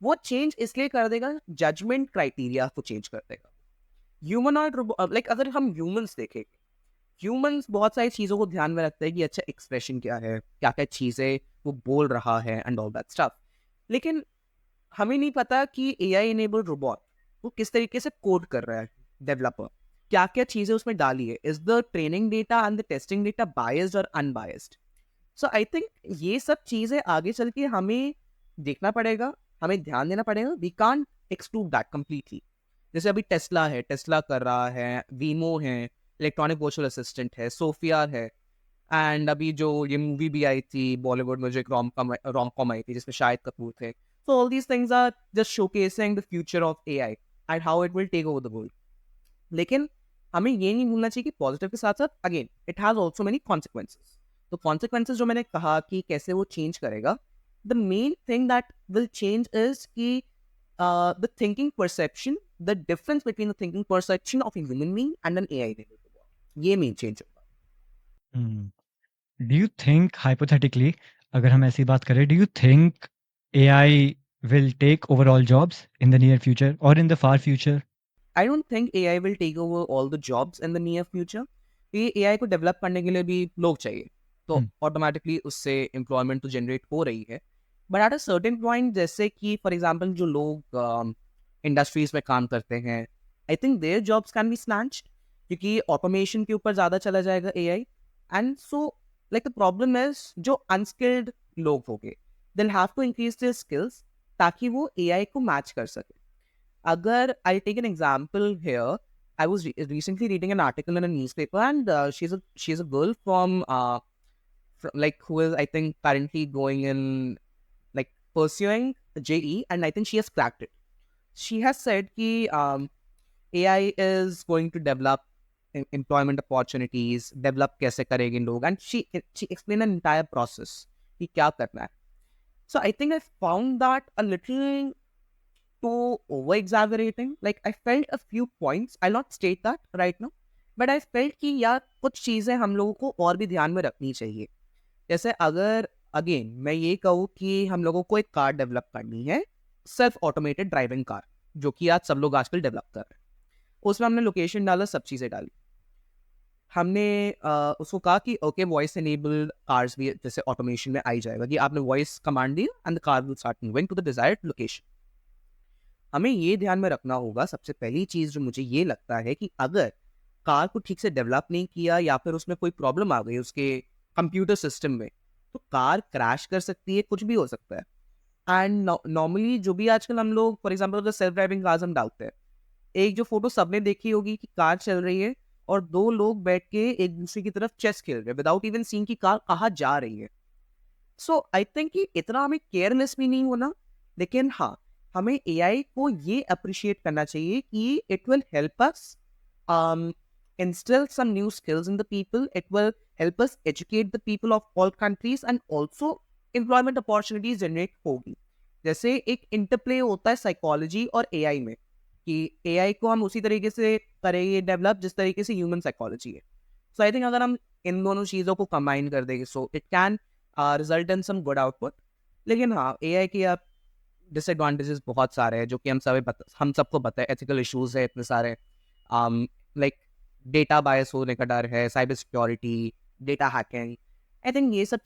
S2: वो चेंज इसलिए कर देगा, जजमेंट क्राइटेरिया को चेंज कर देगा। ह्यूमनॉइड लाइक अगर हम ह्यूमंस देखें, ह्यूमंस बहुत सारी चीज़ों को ध्यान में रखते हैं कि अच्छा एक्सप्रेशन क्या है, क्या क्या चीज़ें वो बोल रहा है एंड ऑल दैट स्टफ। लेकिन हमें नहीं पता कि एआई इनेबल्ड रोबोट वो किस तरीके से कोड कर रहा है, डेवलपर क्या क्या चीजें उसमें डाली है, is the training data and the testing data biased और अनबायस्ड। सो आई थिंक ये सब चीज़ें आगे चल के हमें देखना पड़ेगा, हमें ध्यान देना पड़ेगा। We can't exclude that completely. जैसे अभी टेस्ला है, टेस्ला कर रहा है, वीमो है, इलेक्ट्रॉनिक वर्चुअल असिस्टेंट है, सोफिया है, एंड अभी जो ये मूवी भी आई थी बॉलीवुड में, जो एक रोम कॉम आई थी जिसमें शाहिद कपूर थे। So all these things are just showcasing the future of AI and how it will take over the world. लेकिन हमें ये नहीं भूलना चाहिए कि पॉजिटिव के साथ साथ again it has also many consequences. तो कॉन्सिक्वेंसेज जो मैंने कहा कि कैसे वो चेंज करेगा, the main thing that will change is कि the thinking perception, the difference between the thinking perception of human being and an AI, ये मेन चेंज होगा।
S1: डू यू थिंक हाइपोथेटिकली, अगर हम ऐसी बात करें, do you think AI will take over all jobs in the near future और इन the far future?
S2: I don't think AI will take over all the jobs in the near future. ये AI को develop करने के लिए भी लोग चाहिए, तो
S1: हुँ,
S2: ऑटोमेटिकली उससे एम्प्लॉयमेंट तो जनरेट हो रही है। But at a certain point, जैसे कि फॉर एग्जांपल जो लोग इंडस्ट्रीज में काम करते हैं, I think there jobs can be snatched, क्योंकि ऑटोमेशन के ऊपर ज़्यादा चला जाएगा AI. And so like the problem is जो अनस्किल्ड लोग होंगे, they have to increase their skills ताकि वो एआई को मैच कर सके। Agar I'll take an example here, I was recently reading an article in a newspaper, and she's a girl from like who is I think currently going in like pursuing JE, and I think she has cracked it. She has said कि AI is going to develop employment opportunities, develop कैसे करेंगे लोग, and she explained an entire process कि क्या करना है. So I think I found that a little too over exaggerating. Like I felt a few points. I'll not state that right now, but I felt कि यार कुछ चीजें हम लोगों को और भी ध्यान में रखनी चाहिए। जैसे अगर अगेन मैं ये कहूँ कि हम लोगों को एक कार डेवलप करनी है, सेल्फ ऑटोमेटेड ड्राइविंग कार, जो कि आज सब लोग आजकल डेवलप कर रहे हैं। उसमें हमने लोकेशन डाला, सब चीज़ें डाली। हमने उसको कहा कि ओके वॉइस एनेबल्ड कार्स भी जैसे ऑटोमेशन में आई जाएगा कि आपने वॉइस कमांड दी and the car will start moving to the desired location. हमें ये ध्यान में रखना होगा, सबसे पहली चीज़ जो मुझे ये लगता है कि अगर कार को ठीक से डेवलप नहीं किया या फिर उसमें कोई प्रॉब्लम आ गई उसके कंप्यूटर सिस्टम में, तो कार क्रैश कर सकती है, कुछ भी हो सकता है। एंड नॉर्मली जो भी आजकल हम लोग फॉर एग्जांपल अगर सेल्फ ड्राइविंग कार्स हम डालते हैं, एक जो फोटो सबने देखी होगी कि कार चल रही है और दो लोग बैठ के एक दूसरे की तरफ चेस खेल रहे हैं विदाउट इवन सीइंग कि कार कहाँ जा रही है। सो आई थिंक कि इतना हमें केयरलेस भी नहीं होना, लेकिन हाँ, हमें एआई को ये अप्रिशिएट करना चाहिए कि it will help us instill some new skills in the people. It will help us educate the people of all countries and also employment opportunities generate होगी। जैसे एक इंटरप्ले होता है साइकोलॉजी और एआई में, कि एआई को हम उसी तरीके से करेंगे डेवलप जिस तरीके से ह्यूमन साइकोलॉजी है। सो आई थिंक अगर हम इन दोनों चीज़ों को कंबाइन कर देंगे, so it can result in some good output. लेकिन हाँ, एआई की आप डिसएडवांटेजेस बहुत सारे हैं जो कि हम सबको पता है। एथिकल इश्यूज है इतने सारे, लाइक डेटा बायस होने का डर है, cyber security, data hacking. I think ये सब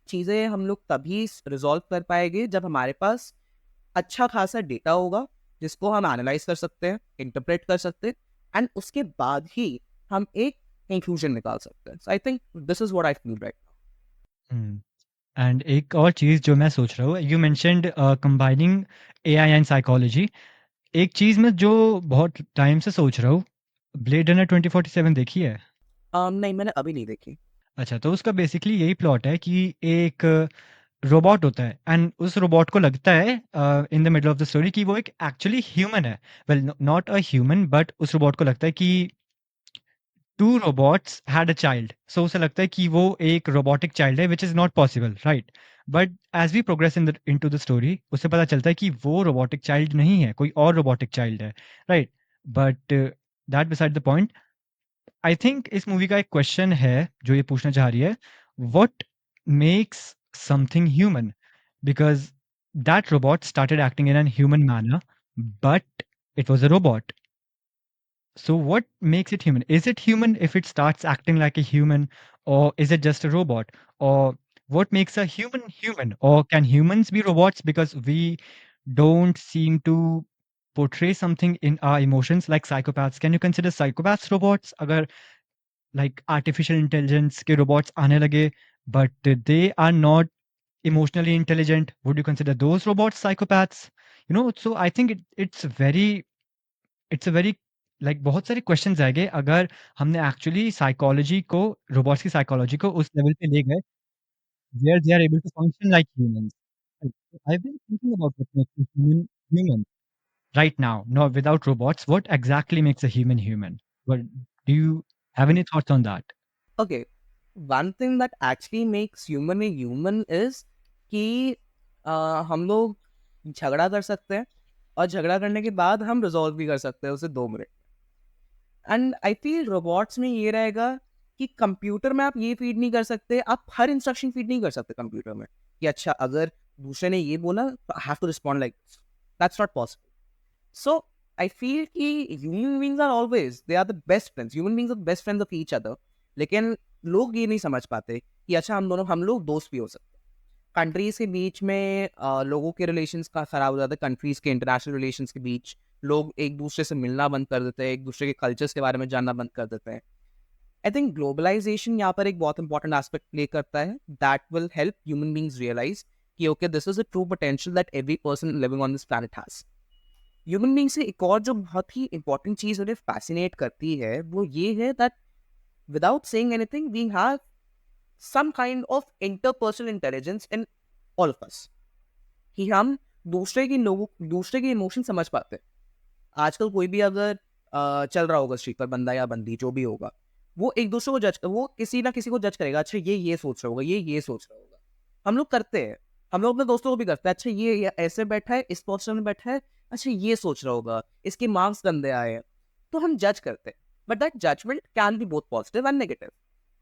S2: चीज़ें हम लोग तभी रिजॉल्व कर पाएंगे जब हमारे पास अच्छा खासा डेटा होगा जिसको हम एनालाइज कर सकते हैं, इंटरप्रेट कर सकते हैं, एंड उसके बाद ही हम एक कंक्लूजन निकाल सकते हैं। So I think this is what I feel right
S1: हुँ। एंड एक और चीज़ जो मैं सोच रहा हूँ, you mentioned combining AI and psychology. एक चीज़ मैं जो बहुत टाइम से सोच रहा हूँ, ब्लेड रनर 2047 देखी है?
S2: नाउ। नहीं, मैंने अभी नहीं देखी।
S1: अच्छा, तो उसका बेसिकली यही प्लॉट है कि एक रोबोट होता है एंड उस रोबोट को लगता है in the middle of the story कि वो एक एक्चुअली ह्यूमन है। Well, not a human, but उस रोबोट को लगता है कि 2 robots had a child. So उसे लगता है कि वो एक robotic child है, which is not possible, right? But as we progress into the story, उसे पता चलता है कि वो robotic child नहीं है, कोई और robotic child है, right? But that beside the point, I think इस मूवी का एक क्वेश्चन है जो ये पूछना चाह रही है, what makes something human? Because that robot started acting in a human manner, but it was a robot. So what makes it human? Is it human if it starts acting like a human, or is it just a robot? Or what makes a human human? Or can humans be robots because we don't seem to portray something in our emotions like psychopaths? Can you consider psychopaths robots? अगर like artificial intelligence के robots आने लगे, but they are not emotionally intelligent. Would you consider those robots psychopaths? So I think it's a very like बहुत सारे questions आएंगे अगर हमने actually psychology को रोबोट्स की साइकोलॉजी को उस लेवल पे ले गए where they are able to function like humans. Right. So I've been thinking about what makes a human human right now. No, without robots, what exactly makes a human human? What do you have any thoughts on that?
S2: Okay, one thing that actually makes human a human is कि हम लोग झगड़ा कर सकते हैं और झगड़ा करने के बाद हम रिजॉल्व भी कर सकते हैं उसे 2 minute. And I feel robots में ये रहेगा कि कंप्यूटर में आप ये फीड नहीं कर सकते, आप हर इंस्ट्रक्शन फीड नहीं कर सकते कंप्यूटर में कि अच्छा अगर दूसरे ने ये बोला तो I have to respond like this. That's not possible. So I feel कि human beings are always they are the best friends. Human beings are the best friends of each other. लेकिन लोग ये नहीं समझ पाते कि अच्छा हम लोग दोस्त भी हो सकते हैं। कंट्रीज के बीच में लोगों के रिलेशंस का खराब हो जाता है, कंट्रीज के इंटरनेशनल रिलेशंस के बीच लोग एक दूसरे से मिलना बंद कर देते हैं, एक दूसरे के कल्चर्स के बारे में जानना बंद कर देते हैं। आई थिंक ग्लोबलाइजेशन यहाँ पर एक बहुत इंपॉर्टेंट एस्पेक्ट प्ले करता है that will help human beings realise कि okay this is a true potential that every person living on this planet has. Human being से एक और जो बहुत ही इंपॉर्टेंट चीज उन्हें फैसिनेट करती है वो ये है that without saying anything we have some kind of interpersonal intelligence in all of us कि हम दूसरे के इमोशन समझ पाते हैं। आजकल कोई भी अगर चल रहा होगा स्ट्रीट पर, बंदा या बंदी जो भी होगा, वो एक दूसरे को वो किसी ना किसी को जज करेगा, अच्छा ये सोच रहा होगा, ये सोच रहा होगा। हम लोग करते हैं, हम लोग अपने दोस्तों को भी करते हैं, अच्छा ये ऐसे बैठा है, इस पोस्टर में बैठा है, अच्छा ये सोच रहा होगा, इसके मार्क्स गंदे आए हैं, तो हम जज करते हैं। But that judgement can be both positive and negative.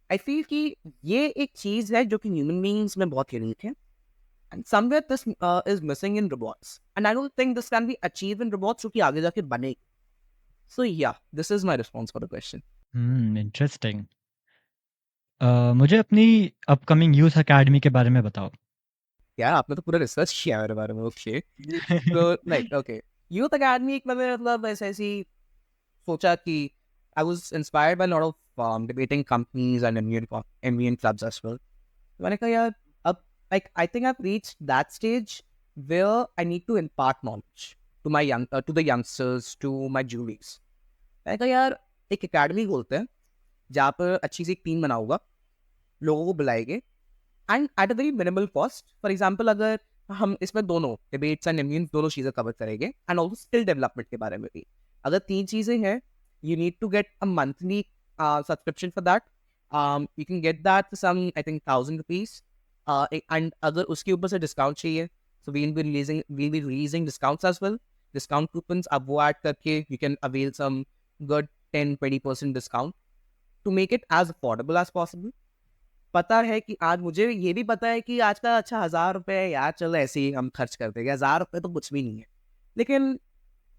S2: I feel कि ये एक चीज है जो कि ह्यूमन बीइंग्स में बहुत यूनिक है and somewhere this is missing in robots, and I don't think this can be achieved in robots क्योंकि आगे जाके बनेगी। So yeah, this is my response for the question.
S1: Interesting. मुझे अपनी अपकमिंग यूथ एकेडमी के बारे में बताओ।
S2: यार आपने तो पूरा रिसर्च किया है मेरे बारे में। ओके, तो लाइक ओके, यूथ अकेडमी एक मैंने मतलब ऐसी सोचा कि I was inspired by lot of debating companies and MUN clubs as well. मैंने कहा यार अब like I think I have reached that stage where I need to impart knowledge to the youngsters, to my juniors. मैंने कहा यार एक academy खोलते हैं जहाँ पर अच्छी सी एक टीम बनाऊंगा, लोगों को बुलाएंगे and eight a very minimal cost. For example अगर हम इसमें दोनों डिबेट्स एंड इम्यून दोनों चीज़ें कवर करेंगे एंड ऑल्सो स्किल डेवलपमेंट के बारे में भी, अगर 3 चीज़ें हैं, you need to get a monthly subscription for that. You can get that some I think ₹1000 and अगर उसके ऊपर से डिस्काउंट चाहिए so we'll be releasing discounts as well. Discount coupons आप वो ऐड करके you can avail some good 10-20% discount to make it as affordable as possible. पता है कि आज मुझे ये भी पता है कि आज का अच्छा ₹1000 है यार, चलो ऐसे ही हम खर्च कर देंगे, ₹1000 तो कुछ भी नहीं है। लेकिन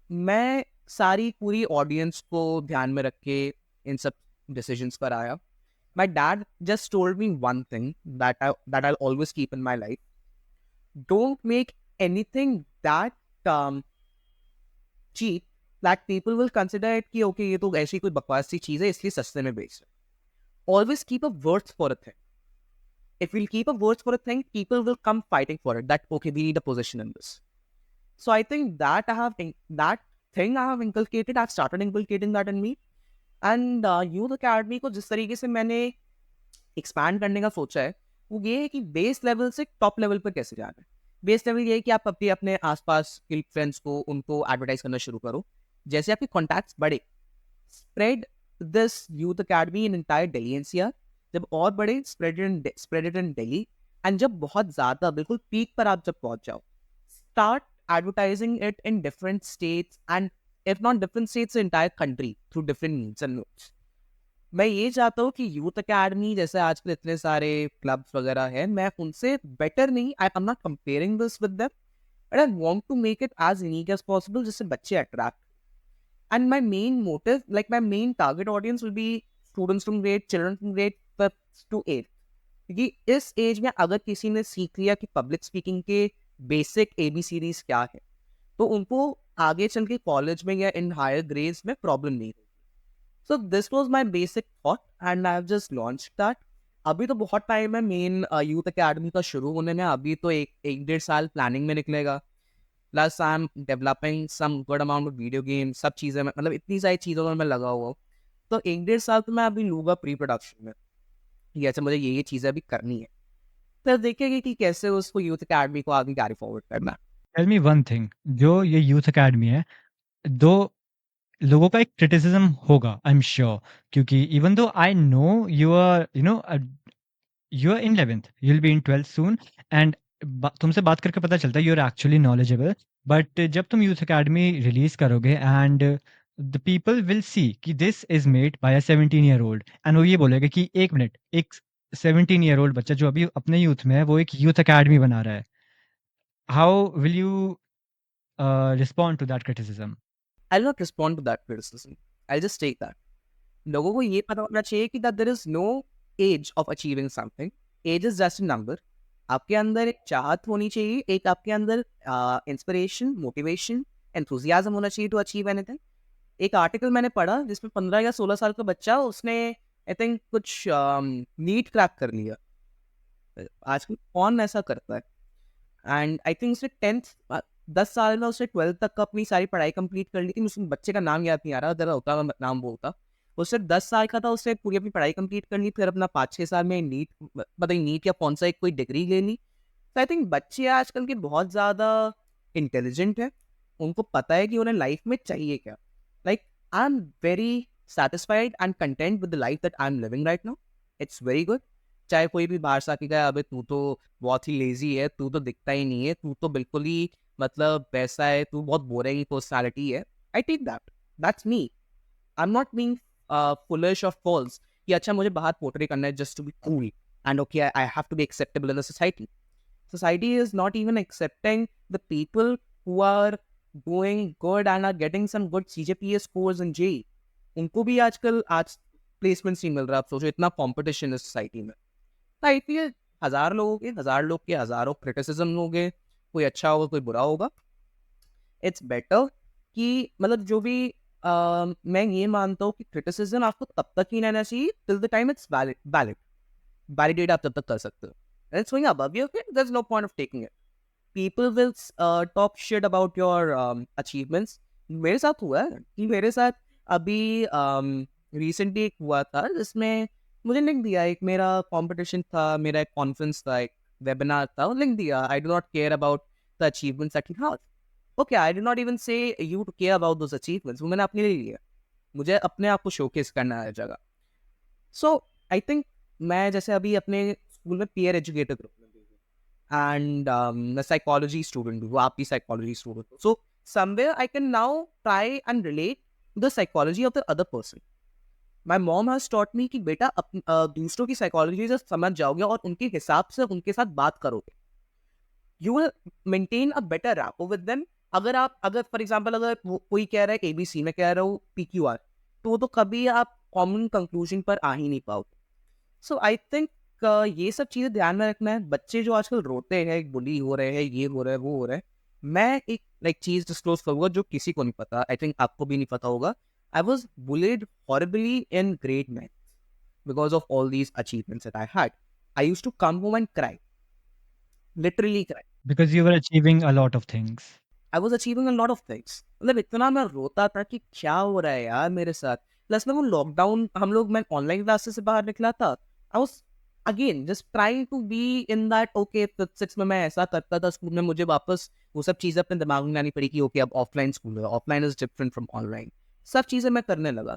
S2: मैं सारी पूरी ऑडियंस को ध्यान में रख के इन सब डिसीजंस पर आया। My dad just told me one thing that I always keep in my life, don't make anything that cheap that people will consider it कि ओके ये तो ऐसी कोई बकवास सी चीज़ है इसलिए सस्ते में बेच रहे। Always keep a worth for a thing. If we'll keep a words for a thing, people will come fighting for it. That okay, we need a position in this. So I think that that thing I have inculcated. I've started inculcating that in me. And Youth Academy को जिस तरीके से मैंने expand करने का सोचा है वो ये है कि बेस लेवल से टॉप लेवल पर कैसे जाना है। बेस लेवल ये है कि आप अपने आसपास के फ्रेंड्स को उनको एडवर्टाइज करना शुरू करो। जैसे आपके कॉन्टैक्ट्स बढ़े, spread this youth academy in entire Delhi NCR. जब और बड़े spread it in Delhi and जब बहुत ज्यादा बिल्कुल पीक पर आप जब पहुंच जाओ, start advertising it in different states and if not different states entire country through different means and notes. मैं ये चाहता हूँ कि यूथ अकेडमी जैसे आजकल इतने सारे क्लब्स वगैरह हैं, मैं उनसे बेटर नहीं, I am not comparing this with them, but I want to make it as unique as possible जिससे बच्चे attract. And my main motive, like my main target audience will be students from grade, children from grade 5th to 8th। क्योंकि इस as में अगर किसी ने सीख लिया कि पब्लिक स्पीकिंग के बेसिक ABCDs क्या है, तो उनको आगे चल के कॉलेज में या इन हायर ग्रेड्स में प्रॉब्लम नहीं होगी। So this was my basic thought and I have just launched that. अभी तो बहुत टाइम है मेन यूथ अकेडमी का शुरू होने में, अभी तो एक डेढ़ साल प्लानिंग में निकलेगा। Plus I am developing some good amount of video game, सब चीज़ें मतलब इतनी सारी चीज़ों में मैं लगा हुआ हूँ। तो एक डेढ़ साल तो मैं अभी लूँगा प्री प्रोडक्शन में, ये ऐसे मुझे ये चीज़ें अभी करनी है, फिर देखेंगे कि कैसे उसको यूथ अकेडमी को आगे कैरी फॉरवर्ड करना है।
S1: टेल मी वन थिंग, जो ये यूथ अकेडमी है, 2 लोगों का एक क्रिटिसिज्म होगा, आई एम श्योर, क्योंकि even though I know you are you are in 11th, you will be in 12th soon, and तुमसे बात करके पता चलता है you are actually knowledgeable. But जब तुम यूथ अकेडमी रिलीज करोगे and the people will see कि this is made by a 17-year-old, and वो ये बोलेगा कि एक मिनट, एक 17-year-old बच्चा जो अभी अपने यूथ में है वो एक यूथ अकेडमी बना रहा है, how will you respond to that criticism?
S2: I will not respond to that criticism, I just take that. लोगों को ये पता होना चाहिए कि that there is no age of achieving something, age is just a number. आपके अंदर एक चाहत होनी चाहिए, एक आपके अंदर इंस्पिरेशन, मोटिवेशन, एंथुजियाज्म होना चाहिए टू अचीव एनीथिंग। एक आर्टिकल मैंने पढ़ा जिसमें 15 या 16 साल का बच्चा, उसने आई थिंक कुछ नीट क्रैक कर लिया। आजकल कौन ऐसा करता है? एंड आई थिंक उसने 10th 10 साल में उसने 12th तक का अपनी सारी पढ़ाई कंप्लीट कर ली थी। मुझे बच्चे का नाम याद नहीं आ रहा, अगर होता मैं नाम बोलता। उससे 10 साल का था, उसने पूरी अपनी पढ़ाई कंप्लीट कर ली, फिर अपना 5-6 साल में नीट, पता नहीं नीट या कौन सा एक कोई डिग्री ले ली। तो आई थिंक बच्चे आजकल के बहुत ज़्यादा इंटेलिजेंट हैं, उनको पता है कि उन्हें लाइफ में चाहिए क्या। Like I am very satisfied and content with the life that I M living right now, it's very good. चाहे कोई भी बाहर से आके कहे अबे तू तो बहुत ही लेजी है, तू तो दिखता ही नहीं है, तू तो बिल्कुल ही मतलब वैसा है, तू बहुत बोरिंग पर्सनालिटी है, I take that, that's me. I am not being foolish और फॉल्स कि अच्छा मुझे बाहर पोर्ट्रे करना है just to be cool and okay I have to be acceptable in the society. Society is not even accepting the people who are doing good and are getting some good CGPA scores in JEE. उनको भी आजकल आज placements नहीं मिल रहा। आप सोचो इतना competition है सोसाइटी में। तो आई फील हजार लोगों के, हजार लोग के हजारों क्रिटिसिज्म होंगे, कोई अच्छा होगा कोई बुरा होगा। इट्स बेटर कि मतलब जो भी मैं ये मानता हूँ कि क्रिटिसिज्म आपको तब तक ही रहना चाहिए till the time it's valid, validate आप तब तक कर सकते हो। When it's going above your head, there's no point of taking it. People will talk shit about your achievements. मेरे साथ हुआ है कि मेरे साथ अभी रिसेंटली एक हुआ था जिसमें मुझे लिख दिया, एक मेरा कंपटीशन था, मेरा एक कॉन्फ्रेंस था, एक वेबिनार था, और लिख दिया I do not care about the achievements that you have. Okay, I do not even say you to care about those achievements, वो मैंने अपने लिए लिया, मुझे अपने आप को शोकेस करना है जगह। सो आई थिंक मैं जैसे अभी अपने स्कूल में पीयर एजुकेटर ग्रुप में भी हूँ, एंड मैं साइकोलॉजी स्टूडेंट हूँ, आप भी साइकोलॉजी स्टूडेंट हो। So somewhere I can now try and relate the psychology of the other person. My mom has taught me कि बेटा दूसरों की साइकोलॉजी जब समझ जाओगे और उनके हिसाब से उनके साथ बात करोगे, you will maintain a better rapport with them. अगर फॉर एग्जांपल अगर कोई कह रहा है एबीसी, मैं कह रहा हूँ पीक्यूआर, तो कभी आप कॉमन कंक्लूजन पर आ ही नहीं पाओगे। सो आई थिंक ये सब चीज़ें ध्यान में रखना है। बच्चे जो आजकल रोते हैं, बुली हो रहे हैं, ये हो रहा है, वो हो रहा है, मैं एक लाइक चीज़ डिस्क्लोज करूंगा जो किसी को नहीं पता, आई थिंक आपको भी नहीं पता होगा। I was bullied horribly in grade 9 because of all these achievements that I had. I used to come home and cry, literally cry.
S1: Because you were achieving a lot of things.
S2: I was achieving a lot of things, मतलब इतना मैं रोता था कि क्या हो रहा है यार मेरे साथ। प्लस में वो लॉकडाउन, मैं ऑनलाइन क्लासेस से बाहर निकला था। I was again just trying to be in that okay, 6 में मैं ऐसा करता था स्कूल में, मुझे वापस वो सब चीज़ें अपने दिमाग में लानी पड़ी कि ओके अब ऑफलाइन स्कूल है, offline is different from online. सब चीज़ें मैं करने लगा।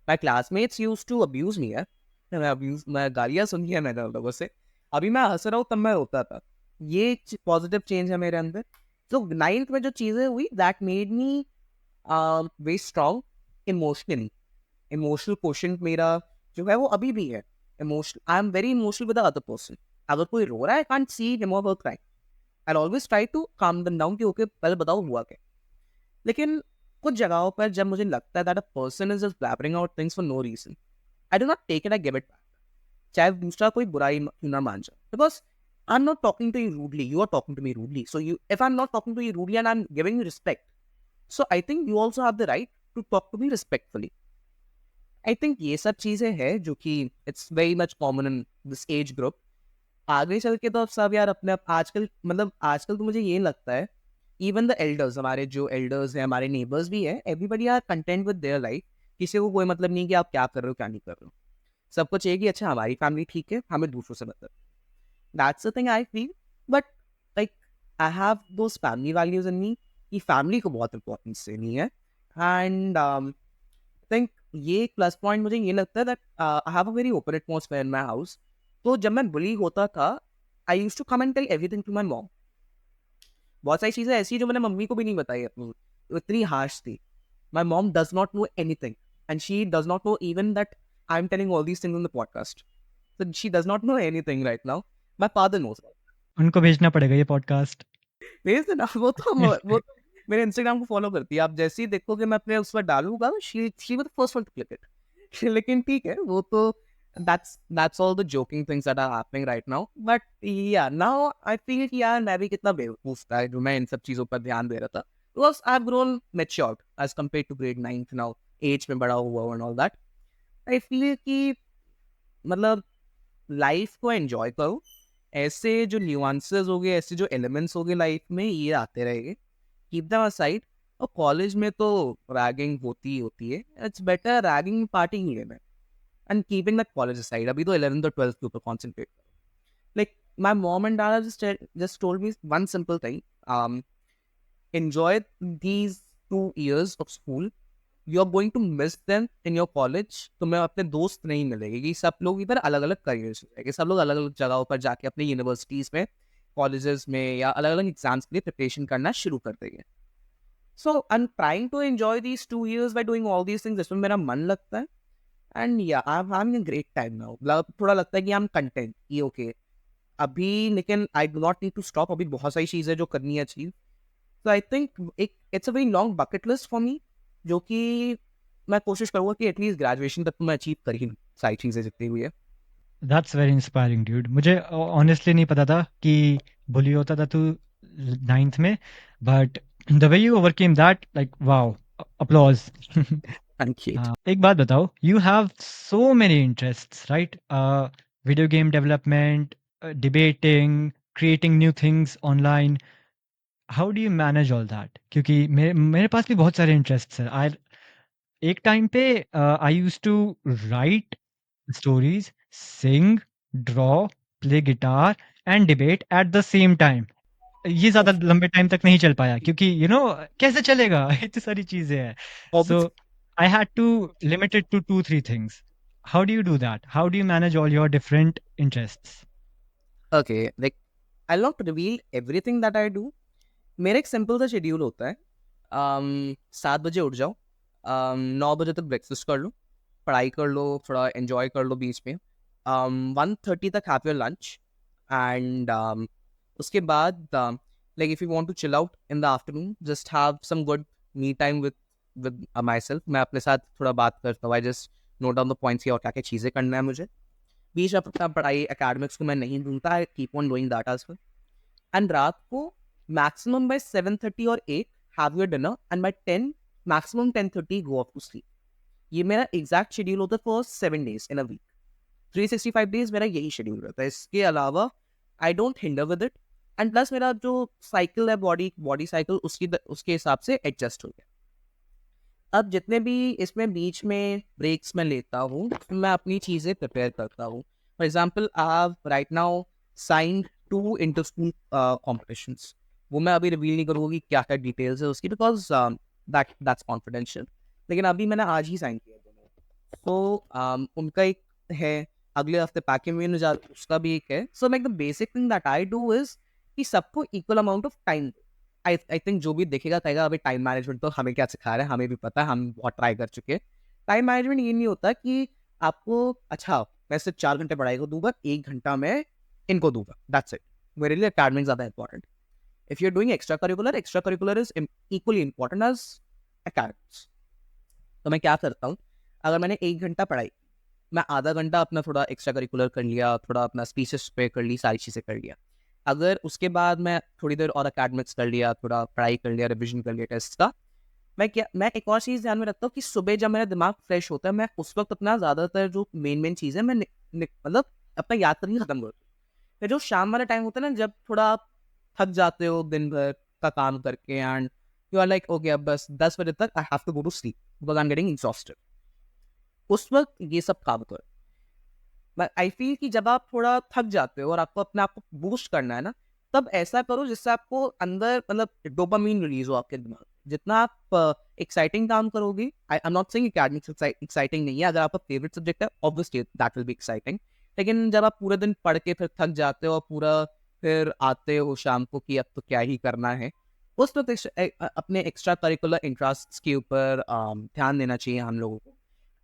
S2: My classmates used to abuse me है, मैं गालियाँ सुनी है मैंने उन लोगों से। अभी मैं हंस रहा हूँ, तब मैं रोता था। ये पॉजिटिव चेंज है मेरे अंदर। तो 9th में जो चीज़ें हुई that made me very strong emotionally. Emotional question मेरा जो है वो अभी भी है। Emotional, I am very emotional with the other person. अगर कोई रो रहा है, आई कांट सी हिम और her crying, I always try to calm them down कि ओके पहले बताओ हुआ क्या। लेकिन कुछ जगहों पर जब मुझे लगता है that a person is just blabbering out things for no reason, I do not take it, I give it back. चाहे दूसरा कोई बुराई क्यों ना मान जाए, because I am not talking to you rudely, you are talking to me rudely. So you, if I am not talking to you rudely and I am giving you respect, so I think you also have the right to talk to me respectfully. I think ये सब चीज़ें हैं जो कि it's very much common in this age group. आगे चल के तो अब सब यार अपने आप आजकल मतलब आजकल तो मुझे ये लगता है इवन द एल्डर्स, हमारे जो एल्डर्स हैं, हमारे नेबर्स भी हैं, everybody are content with their life. किसी को कोई मतलब नहीं कि आप क्या कर रहे हो क्या नहीं कर रहे हो। सबको चाहिए कि अच्छा हमारी फैमिली ठीक है, हमें दूसरों से मतलब। That's the thing I feel. But like I have those family values in me कि फैमिली को बहुत इंपॉर्टेंस देनी है। एंड थिंक ये एक प्लस पॉइंट मुझे ये लगता है that I have a very open atmosphere in my house. तो जब मैं बुली होता था, I used to come and tell everything to my mom. बहुत सारी चीजें ऐसी जो मैंने मम्मी को भी नहीं बताई अपनी, वो इतनी हार्श थी। My mom does not know anything and she does not know even that I am telling all these things in the podcast. So she does not know anything right now. My father knows.
S1: उनको भेजना पड़ेगा ये podcast.
S2: भेज देना। वो तो मेरे Instagram को फॉलो करती है। आप जैसे ही देखोगे मैं अपने उस पर डालूंगा, she was the first one two click it. लेकिन ठीक है, वो तो that's all the joking things that are happening right now. But yeah, now I feel कि यार मैं भी कितना बेवकूफ था जो मैं इन सब चीजों पर ध्यान दे रहा था। Because I've grown matured as compared to grade 9th now, age में बड़ा हुआ and all that. I feel कि मतलब लाइफ को एंजॉय करो। ऐसे जो न्यूआंसेस हो गए, ऐसे जो एलिमेंट्स हो गए लाइफ में, ये आते रहेंगे, कीप देम असाइड। और कॉलेज में तो रैगिंग होती ही होती है, इट्स बेटर रैगिंग पार्टी ही लेना and keeping that college aside. अभी तो 11th और 12th के ऊपर कॉन्सेंट्रेट करो। Like my mom and dad just told me one simple thing. Enjoy these 2 years of school. You are going to miss them in your college. तुम्हें अपने दोस्त नहीं मिलेंगे कि सब लोग इधर अलग अलग करियर्स रहेंगे, सब लोग अलग अलग जगहों पर जाके अपनी यूनिवर्सिटीज में, कॉलेजेस में या अलग अलग एग्जाम्स के लिए प्रिपरेशन करना शुरू कर देंगे। So I am trying to enjoy these 2 years by doing all these things जिसमें मेरा मन लगता है। एंड या I am having a great time now. मतलब थोड़ा लगता है कि आई एम कंटेंट, ये ओके अभी, लेकिन I do not need to stop. अभी बहुत सारी चीज़ें जो करनी है अचीव। तो आई थिंक एक it's a very long bucket list for मी, जो कि मैं कोशिश करूँगा कि एटलीस्ट ग्रेजुएशन तक तो मैं अचीव कर ही लूँ, सारी चीज़ें जितनी हुई है।
S1: That's very inspiring dude. मुझे ऑनेस्टली नहीं पता था कि बुली होता था तू 9th में, but the way you overcame that, like wow, applause.
S2: Thank you.
S1: एक बात बताओ, you have so many interests right? Video game development, debating, creating new things online. How do you manage all that? क्योंकि मेरे पास भी बहुत सारे interests हैं। आई एक टाइम पे I used to write stories, sing, draw, play guitar and debate at the same time. ये ज़्यादा लंबे टाइम तक नहीं चल पाया क्योंकि कैसे चलेगा? इतनी सारी चीज़ें हैं। So I had to limit it to 2-3 things. How do you do that? How do you manage all your different interests?
S2: Okay, like I not reveal everything that I do. मेरा एक सिंपल सा schedule होता है। 7 बजे उठ जाओ, 9 बजे तक ब्रेकफास्ट कर लो, पढ़ाई कर लो, थोड़ा एंजॉय कर लो बीच में, 1:30 तक हैव योर लंच एंड उसके बाद like if you want to chill out in the afternoon, just have some good me time with myself. मैं अपने साथ थोड़ा बात करता हूँ, I just note down the points और क्या क्या चीज़ें करना है मुझे। बीच में अपना पढ़ाई एकेडमिक्स को मैं नहीं ढूंढता, I keep on doing that as well. And रात को मैक्सिमम बाय 7:30 और 8 have your dinner and by 10 maximum 10:30 go off to sleep. ये मेरा एग्जैक्ट शेड्यूल होता है for 7 days in a week. 365 days मेरा यही शेड्यूल रहता है। इसके अलावा I don't hinder with it. And plus मेरा जो साइकिल है, बॉडी साइकिल, उसके हिसाब से एडजस्ट हो गया। अब जितने भी इसमें बीच में ब्रेक्स में लेता हूँ, मैं अपनी चीज़ें प्रिपेयर करता हूँ। For example I have right now signed 2 inter school competitions. वो मैं अभी रिवील नहीं करूँगी क्या क्या डिटेल्स है उसकी, बिकॉज दैट्स कॉन्फिडेंशियल। लेकिन अभी मैंने आज ही साइन किया दोनों। तो उनका एक है, अगले हफ्ते पैकिंग में जा, उसका भी एक है। सो like the basic thing that I do is कि सबको equal amount of time. I think जो भी देखेगा कहेगा अभी टाइम मैनेजमेंट तो हमें क्या सिखा रहा है, हमें भी पता है, हम बहुत ट्राई कर चुके हैं। टाइम मैनेजमेंट ये नहीं होता कि आपको अच्छा मैं सिर्फ 4 घंटे पढ़ाई को दूंगा, 1 घंटा मैं इनको दूंगा, दैट्स इट। मेरे लिए अकेडमिक ज़्यादा important. If you are doing extra curricular is equally important as academics. तो मैं क्या करता हूँ, अगर मैंने 1 घंटा पढ़ाई, मैं आधा घंटा अपना थोड़ा एक्स्ट्रा करिकुलर कर लिया, थोड़ा अपना स्पीचेस पे कर ली, सारी चीज़ें कर लिया। अगर उसके बाद मैं थोड़ी देर और अकेडमिक्स कर लिया, थोड़ा पढ़ाई कर लिया, रिविजन कर लिया टेस्ट का, मैं एक और चीज़ ध्यान में रखता हूँ कि सुबह जब मेरा दिमाग फ्रेश होता है, मैं उस वक़्त अपना ज़्यादातर जो मेन चीज़ है मैं मतलब अपना याद करनी खत्म करता हूँ। फिर जो शाम वाला टाइम होता है ना, जब थोड़ा आप थक जाते हो दिन भर का काम करके and you are like okay, अब बस 10 बजे तक I have to go to sleep because I am getting exhausted. उस वक़्त ये सब काम करो। बट आई फ़ील कि जब आप थोड़ा थक जाते हो और आपको अपने आप को बूस्ट करना है ना, तब ऐसा करो जिससे आपको अंदर मतलब डोपामाइन रिलीज़ हो आपके दिमाग में। जितना आप एक्साइटिंग काम करोगे, आई am not saying academics exciting नहीं है, अगर आपका फेवरेट सब्जेक्ट है obviously that will be exciting. लेकिन जब आप पूरे दिन पढ़ के फिर थक जाते हो और पूरा फिर आते हो शाम को कि अब तो क्या ही करना है, उस वक़्त अपने एक्स्ट्रा करिकुलर इंटरेस्ट्स के ऊपर ध्यान देना चाहिए हम लोगों को।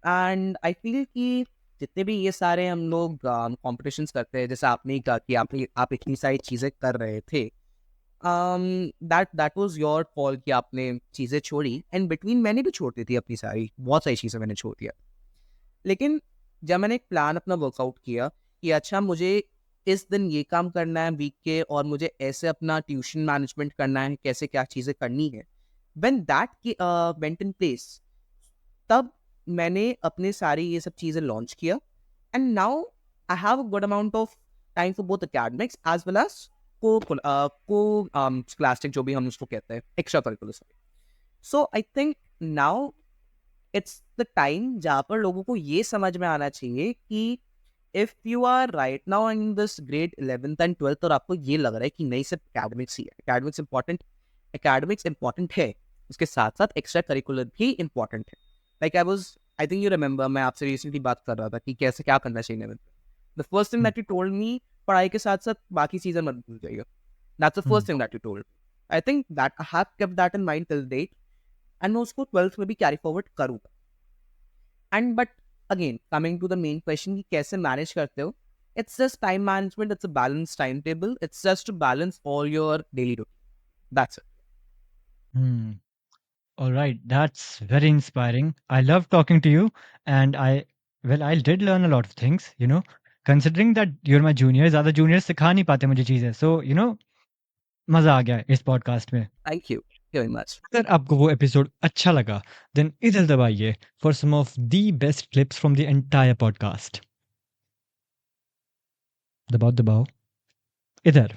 S2: एंड आई फ़ील कि जितने भी ये सारे हम लोग कॉम्पिटिशन्स करते हैं, जैसे आपने ही कहा कि आप इतनी सारी चीज़ें कर रहे थे, दैट वाज़ योर कॉल कि आपने चीज़ें छोड़ी एंड बिटवीन मैंने भी छोड़ दी थी अपनी सारी, बहुत सारी चीज़ें मैंने छोड़ दिया। लेकिन जब मैंने एक प्लान अपना वर्कआउट किया कि अच्छा मुझे इस दिन ये काम करना है वीक के और मुझे ऐसे अपना ट्यूशन मैनेजमेंट करना है, कैसे क्या चीज़ें करनी है, when that went in place, तब मैंने अपने सारी ये सब चीज़ें लॉन्च किया and now I have a good amount of time for both academics as well as co-scholastic, जो भी हम उसको कहते हैं, extra curricular. So I think now it's the time जहाँ पर लोगों को ये समझ में आना चाहिए कि if you are right now in this grade 11th and 12th और आपको ये लग रहा है कि नहीं सिर्फ एकेडमिक्स ही है, एकेडमिक्स इंपॉर्टेंट है, उसके साथ साथ एक्स्ट्रा करिकुलर भी इंपॉर्टेंट है। Like I think you remember, मैं आपसे रिसेंटली बात कर रहा था कि कैसे क्या करना चाहिए 11th में। The first thing
S1: um,
S2: that you told me, पढ़ाई के साथ साथ बाकी चीजें मत भूल जाइए। That's the
S1: um.
S2: First thing that you told. I think that I have kept that in mind till date and मैं उसको 12th में भी कैरी फॉरवर्ड करूंगा। And but again coming to the main question कि कैसे manage करते हो, it's just time management, it's a balance time table, it's just to balance all your daily routine, that's it.
S1: Hmm. All right, that's very inspiring. I love talking to you, and I did learn a lot of things. Considering that you're my junior, ज़्यादा juniors सिखा नहीं पाते मुझे चीज़ें. So मज़ा आ गया इस podcast में.
S2: Thank you very much.
S1: अगर आपको वो एपिसोड अच्छा लगा, then इधर दबाइए for some of the best clips from the entire podcast. दबाओ दबाओ इधर.